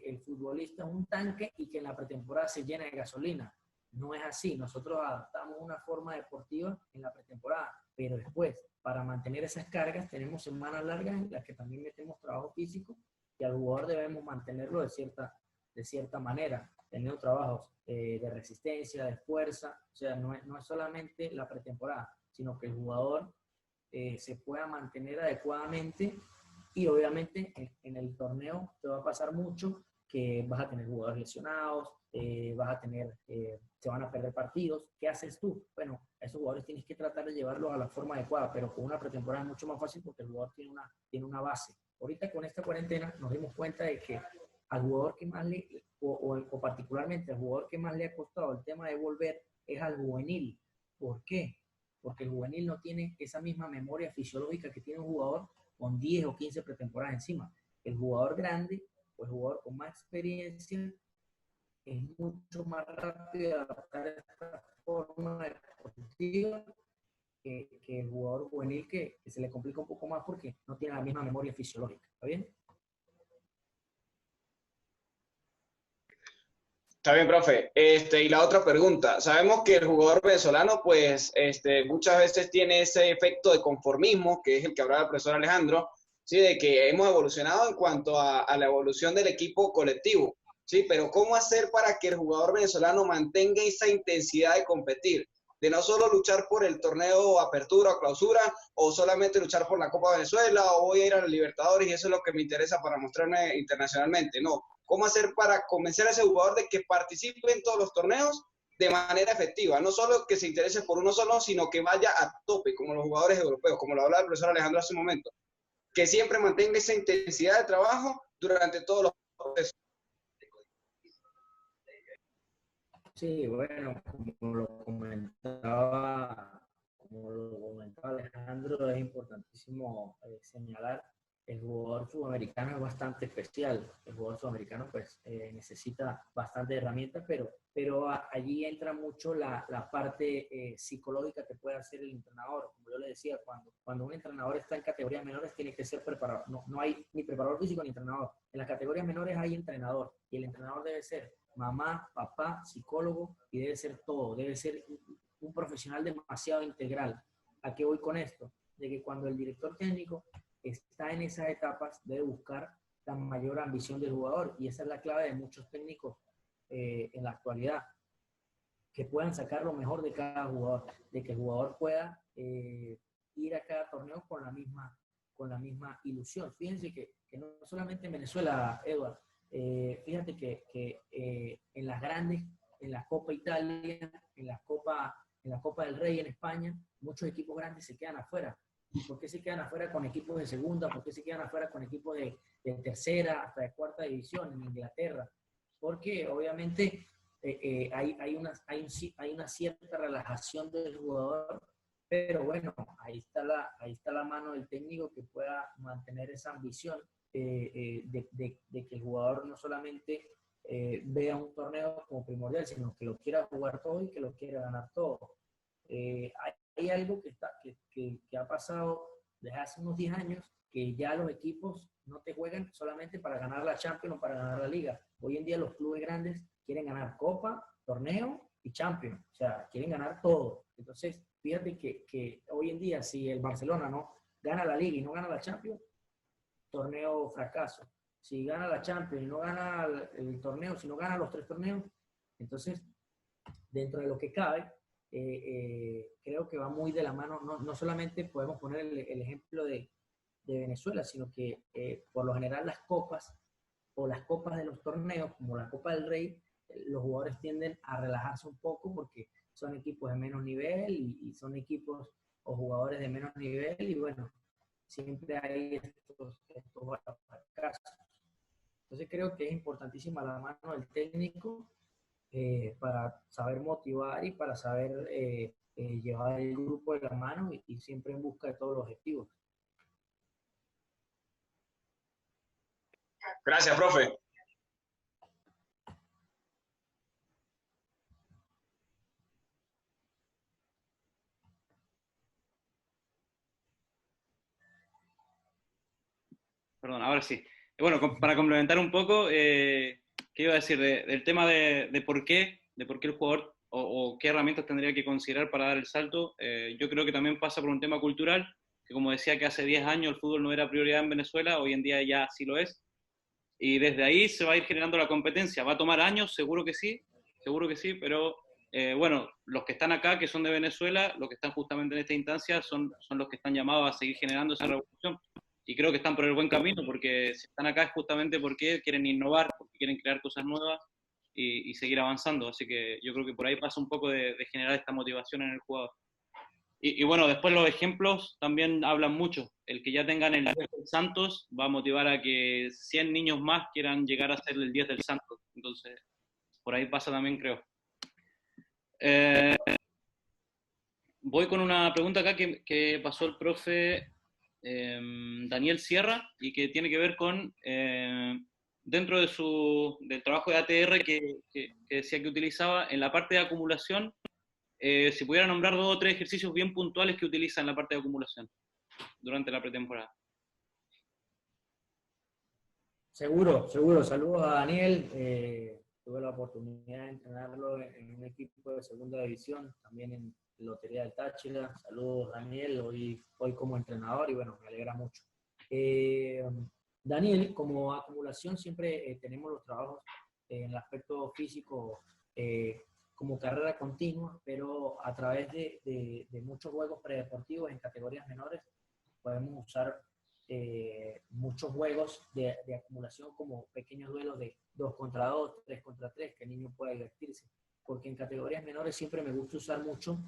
el futbolista es un tanque y que en la pretemporada se llena de gasolina. No es así. Nosotros adaptamos una forma deportiva en la pretemporada, pero después, para mantener esas cargas, tenemos semanas largas en las que también metemos trabajo físico y al jugador debemos mantenerlo de cierta manera, teniendo trabajos de resistencia, de fuerza. O sea, no es solamente la pretemporada, sino que el jugador se pueda mantener adecuadamente. Y obviamente en el torneo te va a pasar mucho que vas a tener jugadores lesionados, se van a perder partidos. ¿Qué haces tú? Bueno, a esos jugadores tienes que tratar de llevarlos a la forma adecuada, pero con una pretemporada es mucho más fácil porque el jugador tiene una base. Ahorita con esta cuarentena nos dimos cuenta de que al jugador que más o particularmente al jugador que más le ha costado el tema de volver es al juvenil. ¿Por qué? Porque el juvenil no tiene esa misma memoria fisiológica que tiene un jugador con 10 o 15 pretemporadas encima. El jugador grande o el jugador con más experiencia es mucho más rápido de adaptar a esta forma deportiva que el jugador juvenil que se le complica un poco más porque no tiene la misma memoria fisiológica. ¿Está bien? Está bien, profe. Y la otra pregunta. Sabemos que el jugador venezolano, pues, muchas veces tiene ese efecto de conformismo, que es el que hablaba el profesor Alejandro, ¿sí? De que hemos evolucionado en cuanto a la evolución del equipo colectivo, ¿sí? Pero ¿cómo hacer para que el jugador venezolano mantenga esa intensidad de competir? De no solo luchar por el torneo apertura o clausura, o solamente luchar por la Copa Venezuela, o voy a ir a los Libertadores y eso es lo que me interesa para mostrarme internacionalmente. No, cómo hacer para convencer a ese jugador de que participe en todos los torneos de manera efectiva, no solo que se interese por uno solo, sino que vaya a tope, como los jugadores europeos, como lo hablaba el profesor Alejandro hace un momento, que siempre mantenga esa intensidad de trabajo durante todos los procesos. Sí, bueno, como lo comentaba Alejandro, es importantísimo señalar, el jugador sudamericano es bastante especial. El jugador sudamericano pues necesita bastante herramientas, pero allí entra mucho la parte psicológica que puede hacer el entrenador. Como yo le decía, cuando un entrenador está en categorías menores tiene que ser preparado. No hay ni preparador físico ni entrenador. En las categorías menores hay entrenador y el entrenador debe ser mamá, papá, psicólogo y debe ser todo. Debe ser un profesional demasiado integral. ¿A qué voy con esto? De que cuando el director técnico está en esas etapas, debe buscar la mayor ambición del jugador, y esa es la clave de muchos técnicos en la actualidad, que puedan sacar lo mejor de cada jugador, de que el jugador pueda ir a cada torneo con la misma ilusión. Fíjense que no solamente en Venezuela, Edward, fíjate que en las grandes, en la Copa Italia, en la Copa del Rey en España, muchos equipos grandes se quedan afuera. ¿Por qué se quedan afuera con equipos de segunda? ¿Por qué se quedan afuera con equipos de tercera hasta de cuarta división en Inglaterra? Porque obviamente hay una cierta relajación del jugador, pero bueno, ahí está la mano del técnico que pueda mantener esa ambición de que el jugador no solamente vea un torneo como primordial, sino que lo quiera jugar todo y que lo quiera ganar todo. Hay algo que ha pasado desde hace unos 10 años, que ya los equipos no te juegan solamente para ganar la Champions o para ganar la Liga. Hoy en día los clubes grandes quieren ganar Copa, Torneo y Champions. O sea, quieren ganar todo. Entonces, fíjate que hoy en día, si el Barcelona no gana la Liga y no gana la Champions, torneo fracaso. Si gana la Champions y no gana el torneo, si no gana los 3 torneos, entonces, dentro de lo que cabe, creo que va muy de la mano. No solamente podemos poner el ejemplo de Venezuela, sino que por lo general las copas o las copas de los torneos, como la Copa del Rey, los jugadores tienden a relajarse un poco porque son equipos de menos nivel y son equipos o jugadores de menos nivel, y bueno, siempre hay estos fracasos. Entonces creo que es importantísima la mano del técnico para saber motivar y para saber llevar el grupo de la mano y siempre en busca de todos los objetivos. Gracias, profe. Perdón, ahora sí. Bueno, para complementar un poco, ¿qué iba a decir? Del tema de por qué el jugador o qué herramientas tendría que considerar para dar el salto, yo creo que también pasa por un tema cultural, que como decía que hace 10 años el fútbol no era prioridad en Venezuela, hoy en día ya sí lo es, y desde ahí se va a ir generando la competencia. ¿Va a tomar años? Seguro que sí, pero bueno, los que están acá, que son de Venezuela, los que están justamente en esta instancia, son los que están llamados a seguir generando esa revolución. Y creo que están por el buen camino, porque si están acá es justamente porque quieren innovar, porque quieren crear cosas nuevas y seguir avanzando. Así que yo creo que por ahí pasa un poco de generar esta motivación en el jugador. Y bueno, después los ejemplos también hablan mucho. El que ya tengan el 10 del Santos va a motivar a que 100 niños más quieran llegar a ser el 10 del Santos. Entonces, por ahí pasa también, creo. Voy con una pregunta acá que pasó el profe Daniel Sierra y que tiene que ver con, dentro del trabajo de ATR que decía que utilizaba, en la parte de acumulación, si pudiera nombrar 2 o 3 ejercicios bien puntuales que utiliza en la parte de acumulación durante la pretemporada. Seguro. Saludos a Daniel. Tuve la oportunidad de entrenarlo en un equipo de segunda división, también en Lotería del Táchira. Saludos, Daniel, hoy como entrenador, y bueno, me alegra mucho. Daniel, como acumulación siempre tenemos los trabajos en el aspecto físico como carrera continua, pero a través de muchos juegos predeportivos en categorías menores podemos usar muchos juegos de acumulación como pequeños duelos de 2 contra 2, 3 contra 3, que el niño pueda divertirse. Porque en categorías menores siempre me gusta usar mucho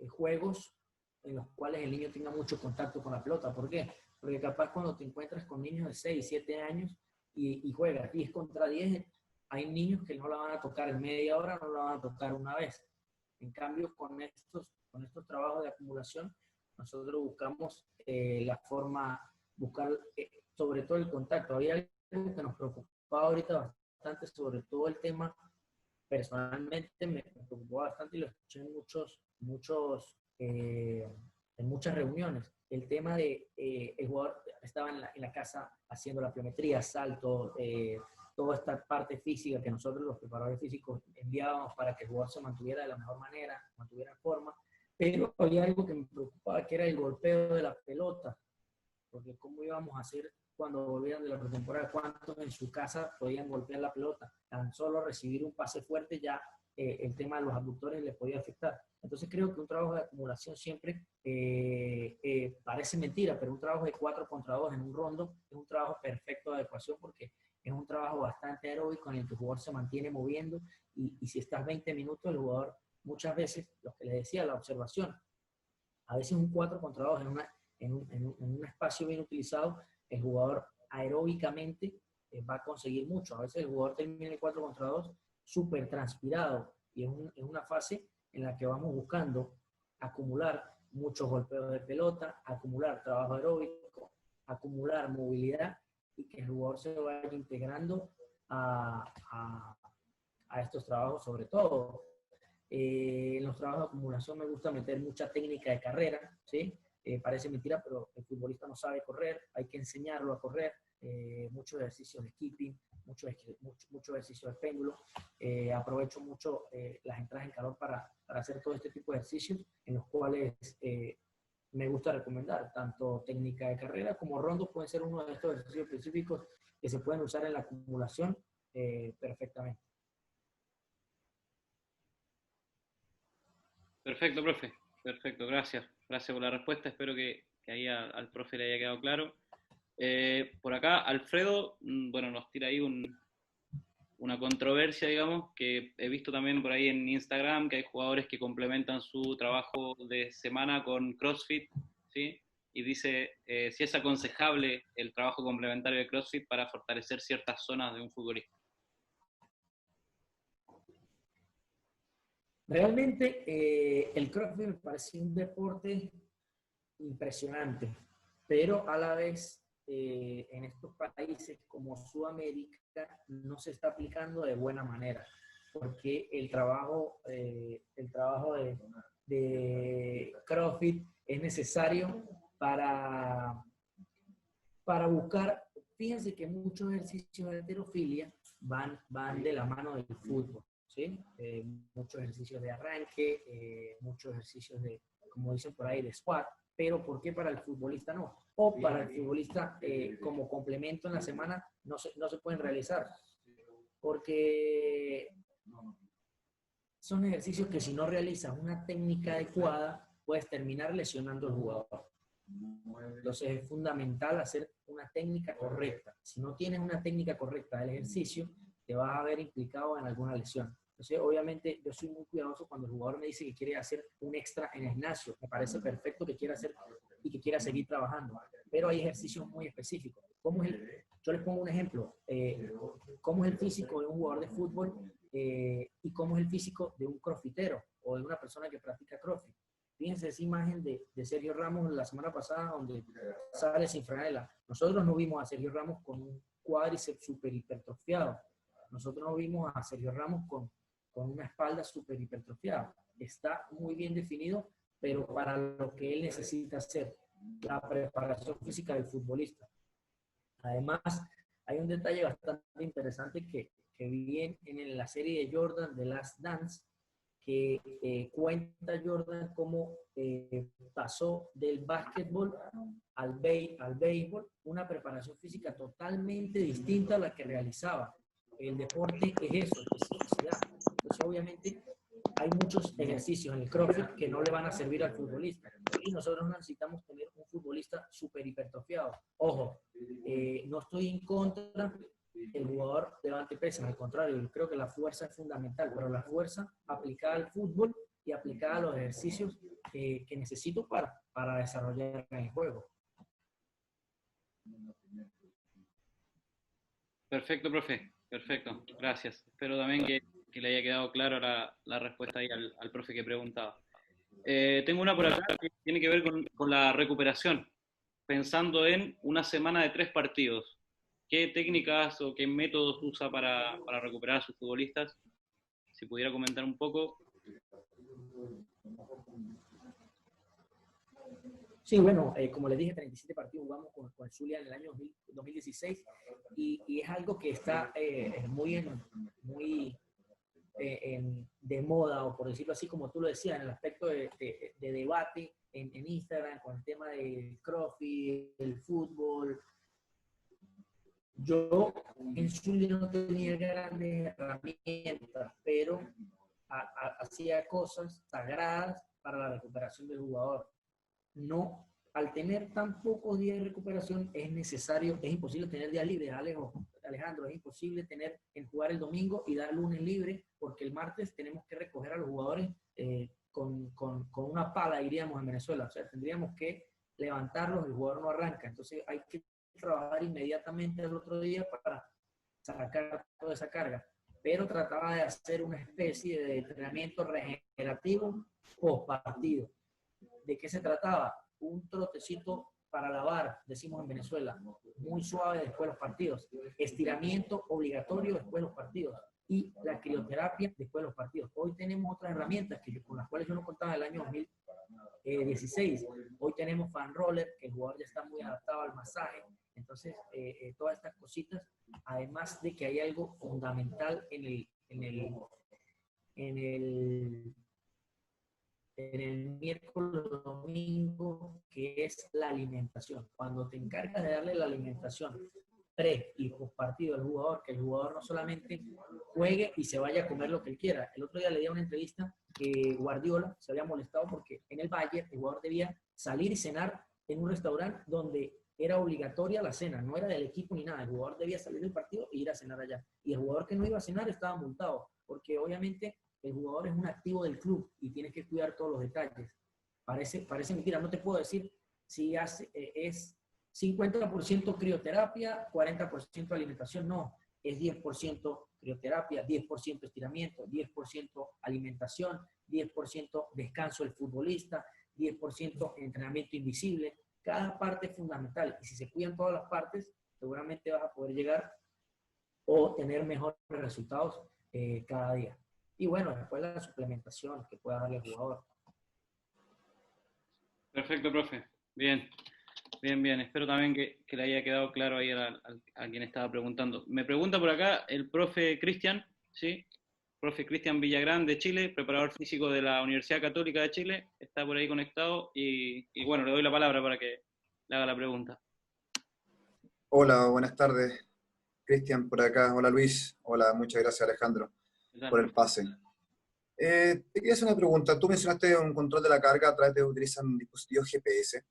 juegos en los cuales el niño tenga mucho contacto con la pelota. ¿Por qué? Porque capaz cuando te encuentras con niños de 6, 7 años y juegas 10 contra 10, hay niños que no la van a tocar en media hora, no la van a tocar una vez. En cambio, con estos trabajos de acumulación, nosotros buscamos la forma, buscar sobre todo el contacto. Había algo que nos preocupaba ahorita bastante, sobre todo el tema, personalmente me preocupó bastante y lo escuché en muchas reuniones. El tema de el jugador estaba en la casa haciendo la pliometría, salto, toda esta parte física que nosotros los preparadores físicos enviábamos para que el jugador se mantuviera de la mejor manera, mantuviera forma, pero había algo que me preocupaba, que era el golpeo de la pelota, porque cómo íbamos a hacer cuando volvían de la pretemporada, cuántos en su casa podían golpear la pelota, tan solo recibir un pase fuerte ya el tema de los abductores les podía afectar. Entonces creo que un trabajo de acumulación siempre parece mentira, pero un trabajo de 4 contra 2 en un rondo es un trabajo perfecto de adecuación porque es un trabajo bastante aeróbico en el que el jugador se mantiene moviendo y si estás 20 minutos, el jugador muchas veces, lo que les decía, la observación, a veces un 4 contra 2 en un espacio bien utilizado, el jugador aeróbicamente va a conseguir mucho. A veces el jugador termina el 4 contra 2 súper transpirado y es una fase en la que vamos buscando acumular muchos golpeos de pelota, acumular trabajo aeróbico, acumular movilidad y que el jugador se vaya integrando a estos trabajos sobre todo. En los trabajos de acumulación me gusta meter mucha técnica de carrera, ¿sí? Parece mentira, pero el futbolista no sabe correr, hay que enseñarlo a correr, muchos ejercicios de skipping, mucho ejercicio de péndulo, aprovecho mucho las entradas en calor para hacer todo este tipo de ejercicios en los cuales me gusta recomendar, tanto técnica de carrera como rondos pueden ser uno de estos ejercicios específicos que se pueden usar en la acumulación perfectamente. Perfecto, profe. Perfecto, gracias. Gracias por la respuesta. Espero que ahí al profe le haya quedado claro. Por acá, Alfredo, bueno, nos tira ahí una controversia, digamos, que he visto también por ahí en Instagram, que hay jugadores que complementan su trabajo de semana con CrossFit, ¿sí? Y dice si es aconsejable el trabajo complementario de CrossFit para fortalecer ciertas zonas de un futbolista. Realmente el CrossFit me parece un deporte impresionante, pero a la vez en estos países como Sudamérica no se está aplicando de buena manera, porque el trabajo de CrossFit es necesario para buscar, fíjense que muchos ejercicios de halterofilia van de la mano del fútbol, ¿sí? Muchos ejercicios de arranque, muchos ejercicios de, como dicen por ahí, de squat, pero ¿por qué para el futbolista no? O para el futbolista como complemento en la semana no se pueden realizar, porque son ejercicios que si no realizas una técnica adecuada, puedes terminar lesionando al jugador. Entonces es fundamental hacer una técnica correcta. Si no tienes una técnica correcta del ejercicio, te vas a ver implicado en alguna lesión. Entonces, obviamente, yo soy muy cuidadoso cuando el jugador me dice que quiere hacer un extra en el gimnasio. Me parece perfecto que quiera hacer y que quiera seguir trabajando. Pero hay ejercicios muy específicos. Yo les pongo un ejemplo. ¿Cómo es el físico de un jugador de fútbol y cómo es el físico de un crossfitero o de una persona que practica crossfit? Fíjense esa imagen de Sergio Ramos la semana pasada donde sale sin franela. Nosotros no vimos a Sergio Ramos con un cuádriceps súper hipertrofiado. Nosotros no vimos a Sergio Ramos con una espalda súper hipertrofiada. Está muy bien definido, pero para lo que él necesita hacer, la preparación física del futbolista. Además, hay un detalle bastante interesante que vi en la serie de Jordan, The Last Dance, que cuenta Jordan cómo pasó del básquetbol al béisbol, una preparación física totalmente distinta a la que realizaba. El deporte es eso, especificidad. Entonces, obviamente, hay muchos ejercicios en el CrossFit que no le van a servir al futbolista. Y nosotros necesitamos tener un futbolista súper hipertrofiado. Ojo, No estoy en contra del jugador levante pesas, al contrario, yo creo que la fuerza es fundamental, pero la fuerza aplicada al fútbol y aplicada a los ejercicios que necesito para desarrollar el juego. Perfecto, profe. Perfecto. Gracias. Espero también que le haya quedado claro la respuesta ahí al profe que preguntaba. Tengo una por acá que tiene que ver con la recuperación, pensando en una semana de 3 partidos. ¿Qué técnicas o qué métodos usa para recuperar a sus futbolistas? Si pudiera comentar un poco. Sí, bueno, como les dije, 37 partidos jugamos con Zulia en el año 2016 y es algo que está muy de moda, o por decirlo así, como tú lo decías, en el aspecto de debate en Instagram con el tema del CrossFit, el fútbol. Yo en Zulia no tenía grandes herramientas, pero hacía cosas sagradas para la recuperación del jugador. No, al tener tan pocos días de recuperación es imposible tener días libres, Alejandro, es imposible jugar el domingo y dar lunes libre, porque el martes tenemos que recoger a los jugadores con una pala, diríamos en Venezuela, o sea, tendríamos que levantarlos, el jugador no arranca, entonces hay que trabajar inmediatamente el otro día para sacar toda esa carga, pero trataba de hacer una especie de entrenamiento regenerativo post partido. ¿De qué se trataba? Un trotecito para lavar, decimos en Venezuela, muy suave después de los partidos, estiramiento obligatorio después de los partidos y la crioterapia después de los partidos. Hoy tenemos otras herramientas con las cuales yo no contaba en el año 2016. Hoy tenemos fan roller, que el jugador ya está muy adaptado al masaje. Entonces, todas estas cositas, además de que hay algo fundamental en el miércoles o domingo, que es la alimentación. Cuando te encargas de darle la alimentación pre y post partido al jugador, que el jugador no solamente juegue y se vaya a comer lo que él quiera. El otro día le di una entrevista que Guardiola se había molestado porque en el Bayern el jugador debía salir y cenar en un restaurante donde era obligatoria la cena, no era del equipo ni nada. El jugador debía salir del partido e ir a cenar allá. Y el jugador que no iba a cenar estaba multado, porque obviamente el jugador es un activo del club y tiene que cuidar todos los detalles. Parece mentira, no te puedo decir si es 50% crioterapia, 40% alimentación, no. Es 10% crioterapia, 10% estiramiento, 10% alimentación, 10% descanso del futbolista, 10% entrenamiento invisible. Cada parte es fundamental y si se cuidan todas las partes, seguramente vas a poder llegar o tener mejores resultados cada día. Y bueno, después la suplementación que pueda darle el jugador. Perfecto, profe. Bien, bien, bien. Espero también que le haya quedado claro ahí a quien estaba preguntando. Me pregunta por acá el profe Cristian, ¿sí? Profe Cristian Villagrán de Chile, preparador físico de la Universidad Católica de Chile. Está por ahí conectado y bueno, le doy la palabra para que le haga la pregunta. Hola, buenas tardes. Cristian por acá. Hola Luis. Hola, muchas gracias Alejandro por el pase. Te quería hacer una pregunta. Tú mencionaste un control de la carga a través de utilizar un dispositivo GPS.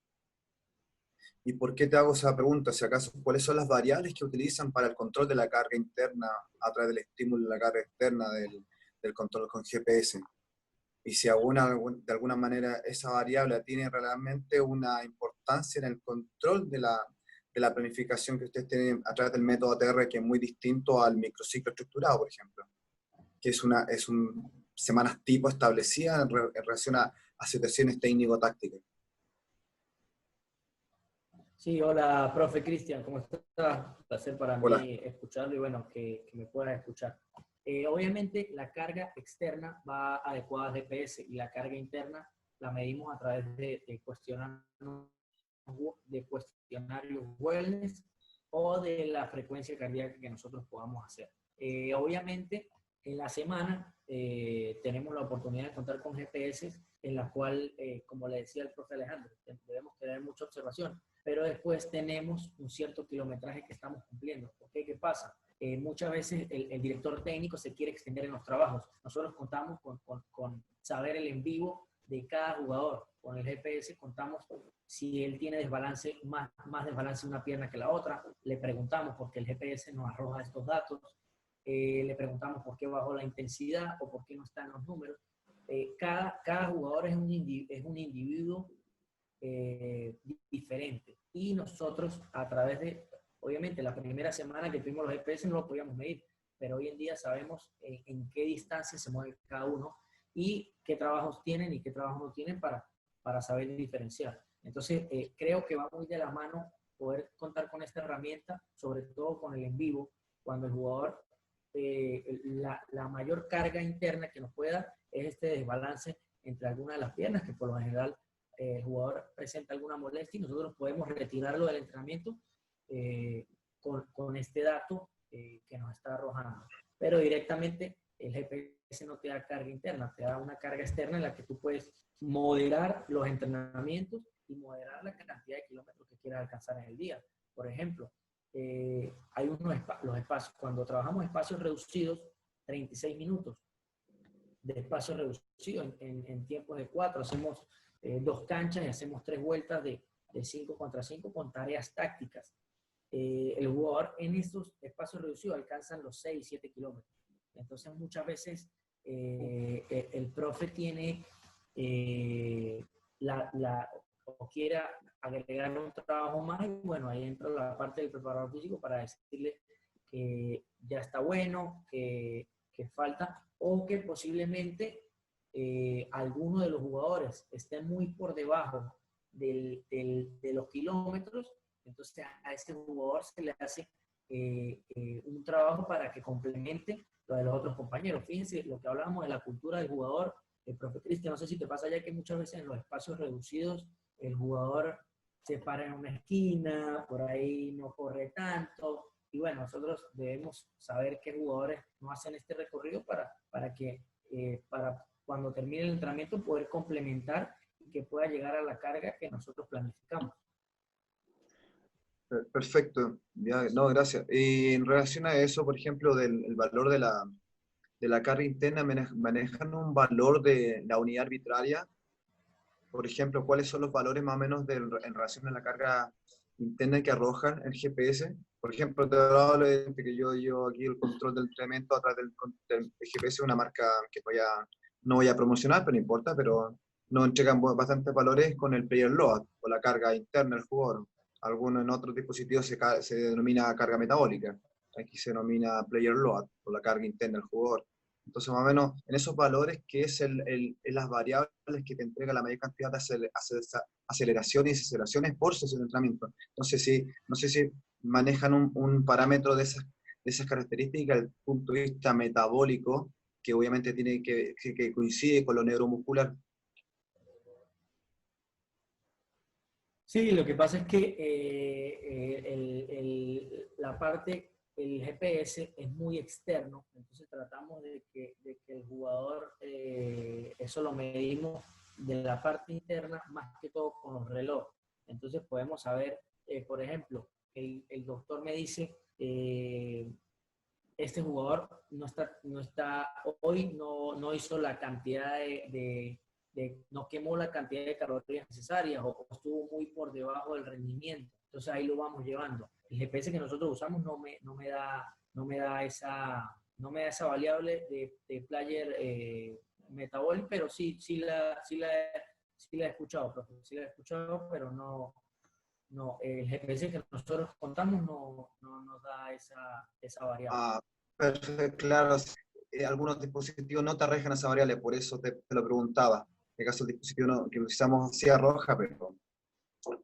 ¿Y por qué te hago esa pregunta? Si acaso, ¿cuáles son las variables que utilizan para el control de la carga interna a través del estímulo de la carga externa del control con GPS? Y si de alguna manera esa variable tiene realmente una importancia en el control de la planificación que ustedes tienen a través del método ATR, que es muy distinto al microciclo estructurado, por ejemplo, que es semanas tipo establecidas en relación a situaciones técnico-tácticas. Sí, hola, profe Cristian, ¿cómo estás? Un placer para Hola. mí escucharlo y bueno, que me puedas escuchar. Obviamente la carga externa va adecuada al GPS y la carga interna la medimos a través de cuestionarios wellness o de la frecuencia cardíaca que nosotros podamos hacer. Obviamente en la semana tenemos la oportunidad de contar con GPS en la cual, como le decía el profe Alejandro, debemos tener mucha observación, pero después tenemos un cierto kilometraje que estamos cumpliendo. ¿Okay? ¿Qué pasa? Muchas veces el director técnico se quiere extender en los trabajos. Nosotros contamos con saber el en vivo de cada jugador. Con el GPS contamos si él tiene desbalance, más desbalance una pierna que la otra. Le preguntamos porque el GPS nos arroja estos datos. Le preguntamos por qué bajó la intensidad o por qué no están los números. Cada jugador es un individuo diferente. Y nosotros, a través de, obviamente, la primera semana que tuvimos los GPS no lo podíamos medir, pero hoy en día sabemos en qué distancia se mueve cada uno y qué trabajos tienen y qué trabajos no tienen para saber diferenciar. Entonces, creo que va muy de la mano poder contar con esta herramienta, sobre todo con el en vivo, cuando el jugador, la mayor carga interna que nos puede dar es este desbalance entre algunas de las piernas, que por lo general el jugador presenta alguna molestia y nosotros podemos retirarlo del entrenamiento con este dato que nos está arrojando. Pero directamente el GPS no te da carga interna, te da una carga externa en la que tú puedes moderar los entrenamientos y moderar la cantidad de kilómetros que quieras alcanzar en el día. Por ejemplo, hay los espacios, cuando trabajamos espacios reducidos, 36 minutos de espacio reducido en tiempos de 4, hacemos 2 canchas y hacemos 3 vueltas de 5 contra 5 con tareas tácticas. El jugador en estos espacios reducidos alcanzan los 6, 7 kilómetros. Entonces muchas veces el profe tiene o quiera agregar un trabajo más y bueno, ahí entra la parte del preparador físico para decirle que ya está bueno, que falta o que posiblemente alguno de los jugadores esté muy por debajo de los kilómetros. Entonces a ese jugador se le hace un trabajo para que complemente lo de los otros compañeros. Fíjense lo que hablábamos de la cultura del jugador. El profe Cristian, no sé si te pasa ya que muchas veces en los espacios reducidos el jugador se para en una esquina, por ahí no corre tanto. Y bueno, nosotros debemos saber qué jugadores no hacen este recorrido para cuando termine el entrenamiento poder complementar y que pueda llegar a la carga que nosotros planificamos. Perfecto, ya, no, gracias. Y en relación a eso, por ejemplo, del valor de la carga interna, ¿manejan un valor de la unidad arbitraria? Por ejemplo, ¿cuáles son los valores más o menos en relación a la carga interna que arroja el GPS? Por ejemplo, te hablo de que yo aquí el control del entrenamiento a través del GPS, una marca que no voy a promocionar, pero no importa, pero nos entregan bastantes valores con el player load, o la carga interna del jugador. Algunos en otros dispositivos se denomina carga metabólica. Aquí se denomina player load, o la carga interna del jugador. Entonces, más o menos, en esos valores, que es las variables que te entrega la mayor cantidad de aceleraciones y desaceleraciones por sesión de entrenamiento. Entonces, no sé si manejan un parámetro de esas características desde el punto de vista metabólico, que obviamente tiene que coincide con lo neuromuscular. Sí, lo que pasa es que el GPS es muy externo, entonces tratamos de que el jugador, eso lo medimos de la parte interna, más que todo con los relojes. Entonces podemos saber, por ejemplo, el doctor me dice, este jugador hoy no hizo la cantidad no quemó la cantidad de calorías necesarias o estuvo muy por debajo del rendimiento. Entonces ahí lo vamos llevando. El GPS que nosotros usamos no me da esa variable de player metabolic, pero sí la he escuchado, profe. Sí la he escuchado, pero no, el GPS que nosotros contamos no nos da esa variable. Ah, perfecto, claro. Algunos dispositivos no te arrojan esa variable, por eso te lo preguntaba. En el caso del dispositivo que utilizamos sí arroja,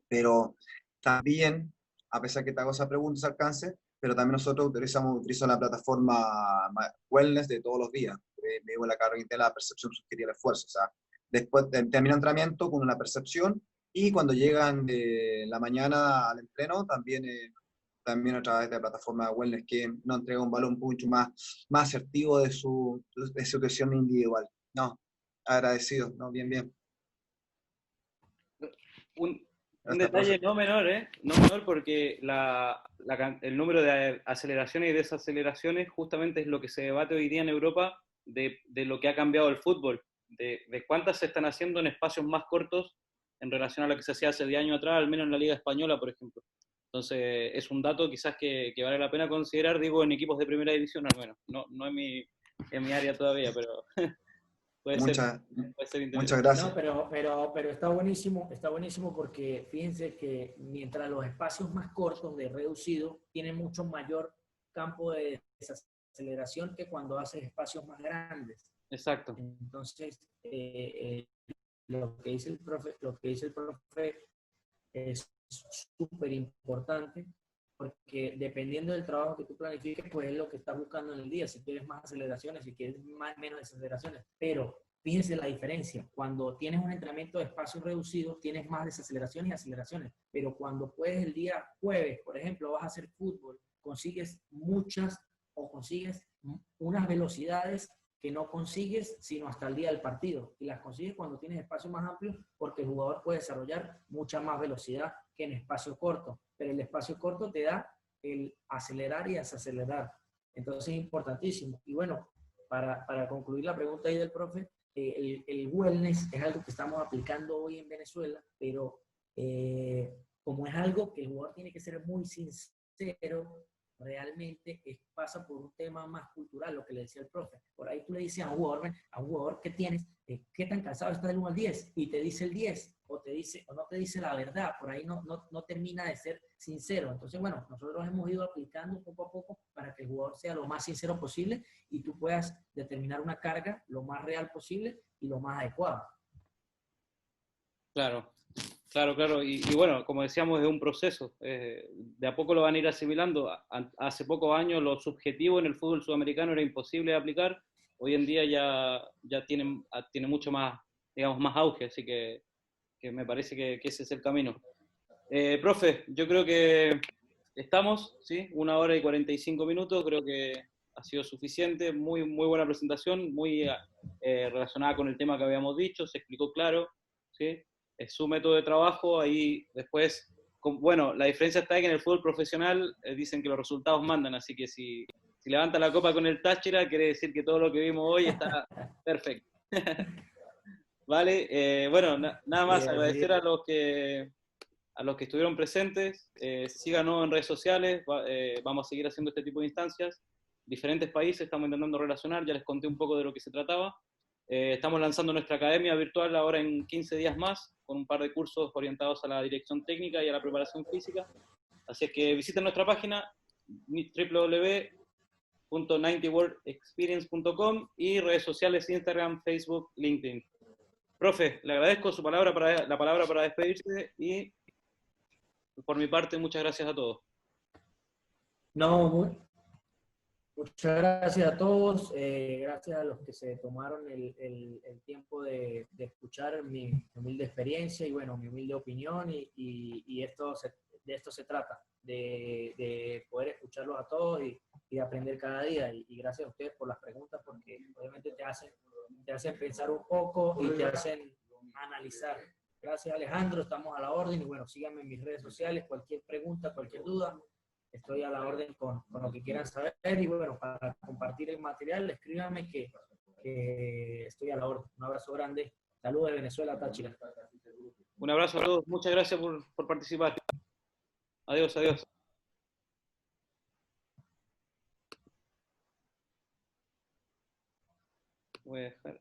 pero también, a pesar que te hago esa pregunta, ese alcance, pero también nosotros utilizamos la plataforma Wellness de todos los días. Medimos la carga interna, la percepción subjetiva del esfuerzo. O sea, después termina el entrenamiento con una percepción y cuando llegan de la mañana al entreno, también a través de la plataforma Wellness, que nos entrega un valor mucho más asertivo de su situación individual. No, agradecido, no, bien. Un detalle no menor, no menor, porque el número de aceleraciones y desaceleraciones justamente es lo que se debate hoy día en Europa de lo que ha cambiado el fútbol. de cuántas se están haciendo en espacios más cortos en relación a lo que se hacía hace 10 años atrás, al menos en la Liga Española, por ejemplo. Entonces, es un dato quizás que vale la pena considerar, digo, en equipos de primera división, al menos. No en mi área todavía, pero puede ser interesante. Muchas gracias. No, pero está buenísimo porque fíjense que mientras los espacios más cortos de reducido tienen mucho mayor campo de desaceleración que cuando haces espacios más grandes. Exacto. Entonces, lo que dice el profe es súper importante porque dependiendo del trabajo que tú planifiques, pues es lo que estás buscando en el día, si quieres más aceleraciones, si quieres menos desaceleraciones, pero fíjense la diferencia, cuando tienes un entrenamiento de espacios reducidos, tienes más desaceleraciones y aceleraciones, pero cuando puedes el día jueves, por ejemplo, vas a hacer fútbol, consigues unas velocidades que no consigues sino hasta el día del partido, y las consigues cuando tienes espacios más amplios porque el jugador puede desarrollar mucha más velocidad que en espacio corto, pero el espacio corto te da el acelerar y desacelerar, entonces es importantísimo. Y bueno, para concluir la pregunta ahí del profe, el wellness es algo que estamos aplicando hoy en Venezuela, pero como es algo que el jugador tiene que ser muy sincero, realmente pasa por un tema más cultural, lo que le decía el profe. Por ahí tú le dices a un jugador que tienes, ¿qué tan cansado está del 1 al 10? Y te dice el 10, o no te dice la verdad, por ahí no termina de ser sincero. Entonces, bueno, nosotros hemos ido aplicando poco a poco para que el jugador sea lo más sincero posible y tú puedas determinar una carga lo más real posible y lo más adecuado. Claro. Y bueno, como decíamos, es un proceso. De a poco lo van a ir asimilando. Hace pocos años lo subjetivo en el fútbol sudamericano era imposible de aplicar. Hoy en día ya tiene mucho más, digamos, más auge, así que me parece que ese es el camino. Profe, yo creo que estamos, ¿sí? 1 hora y 45 minutos, creo que ha sido suficiente. Muy buena presentación, muy relacionada con el tema que habíamos dicho, se explicó claro, ¿sí? Es su método de trabajo, ahí después, bueno, la diferencia está en que en el fútbol profesional dicen que los resultados mandan, así que si levanta la copa con el Táchira, quiere decir que todo lo que vimos hoy está perfecto. Vale, bueno, nada más, agradecer a los que estuvieron presentes, síganos en redes sociales, vamos a seguir haciendo este tipo de instancias, diferentes países, estamos intentando relacionar, ya les conté un poco de lo que se trataba. Estamos lanzando nuestra academia virtual ahora en 15 días más, con un par de cursos orientados a la dirección técnica y a la preparación física. Así es que visiten nuestra página www.90worldexperience.com y redes sociales Instagram, Facebook, LinkedIn. Profe, le agradezco la palabra para despedirse y por mi parte muchas gracias a todos. No, muchas gracias a todos, gracias a los que se tomaron el tiempo de escuchar mi humilde experiencia y bueno, mi humilde opinión y de esto se trata, de poder escucharlos a todos y de aprender cada día y gracias a ustedes por las preguntas porque obviamente te hacen pensar un poco y te hacen analizar. Gracias Alejandro, estamos a la orden y bueno, síganme en mis redes sociales, cualquier pregunta, cualquier duda. Estoy a la orden con lo que quieran saber y bueno, para compartir el material, escríbanme que estoy a la orden. Un abrazo grande. Saludos de Venezuela, Táchira. Un abrazo a todos. Muchas gracias por participar. Adiós. Voy a dejar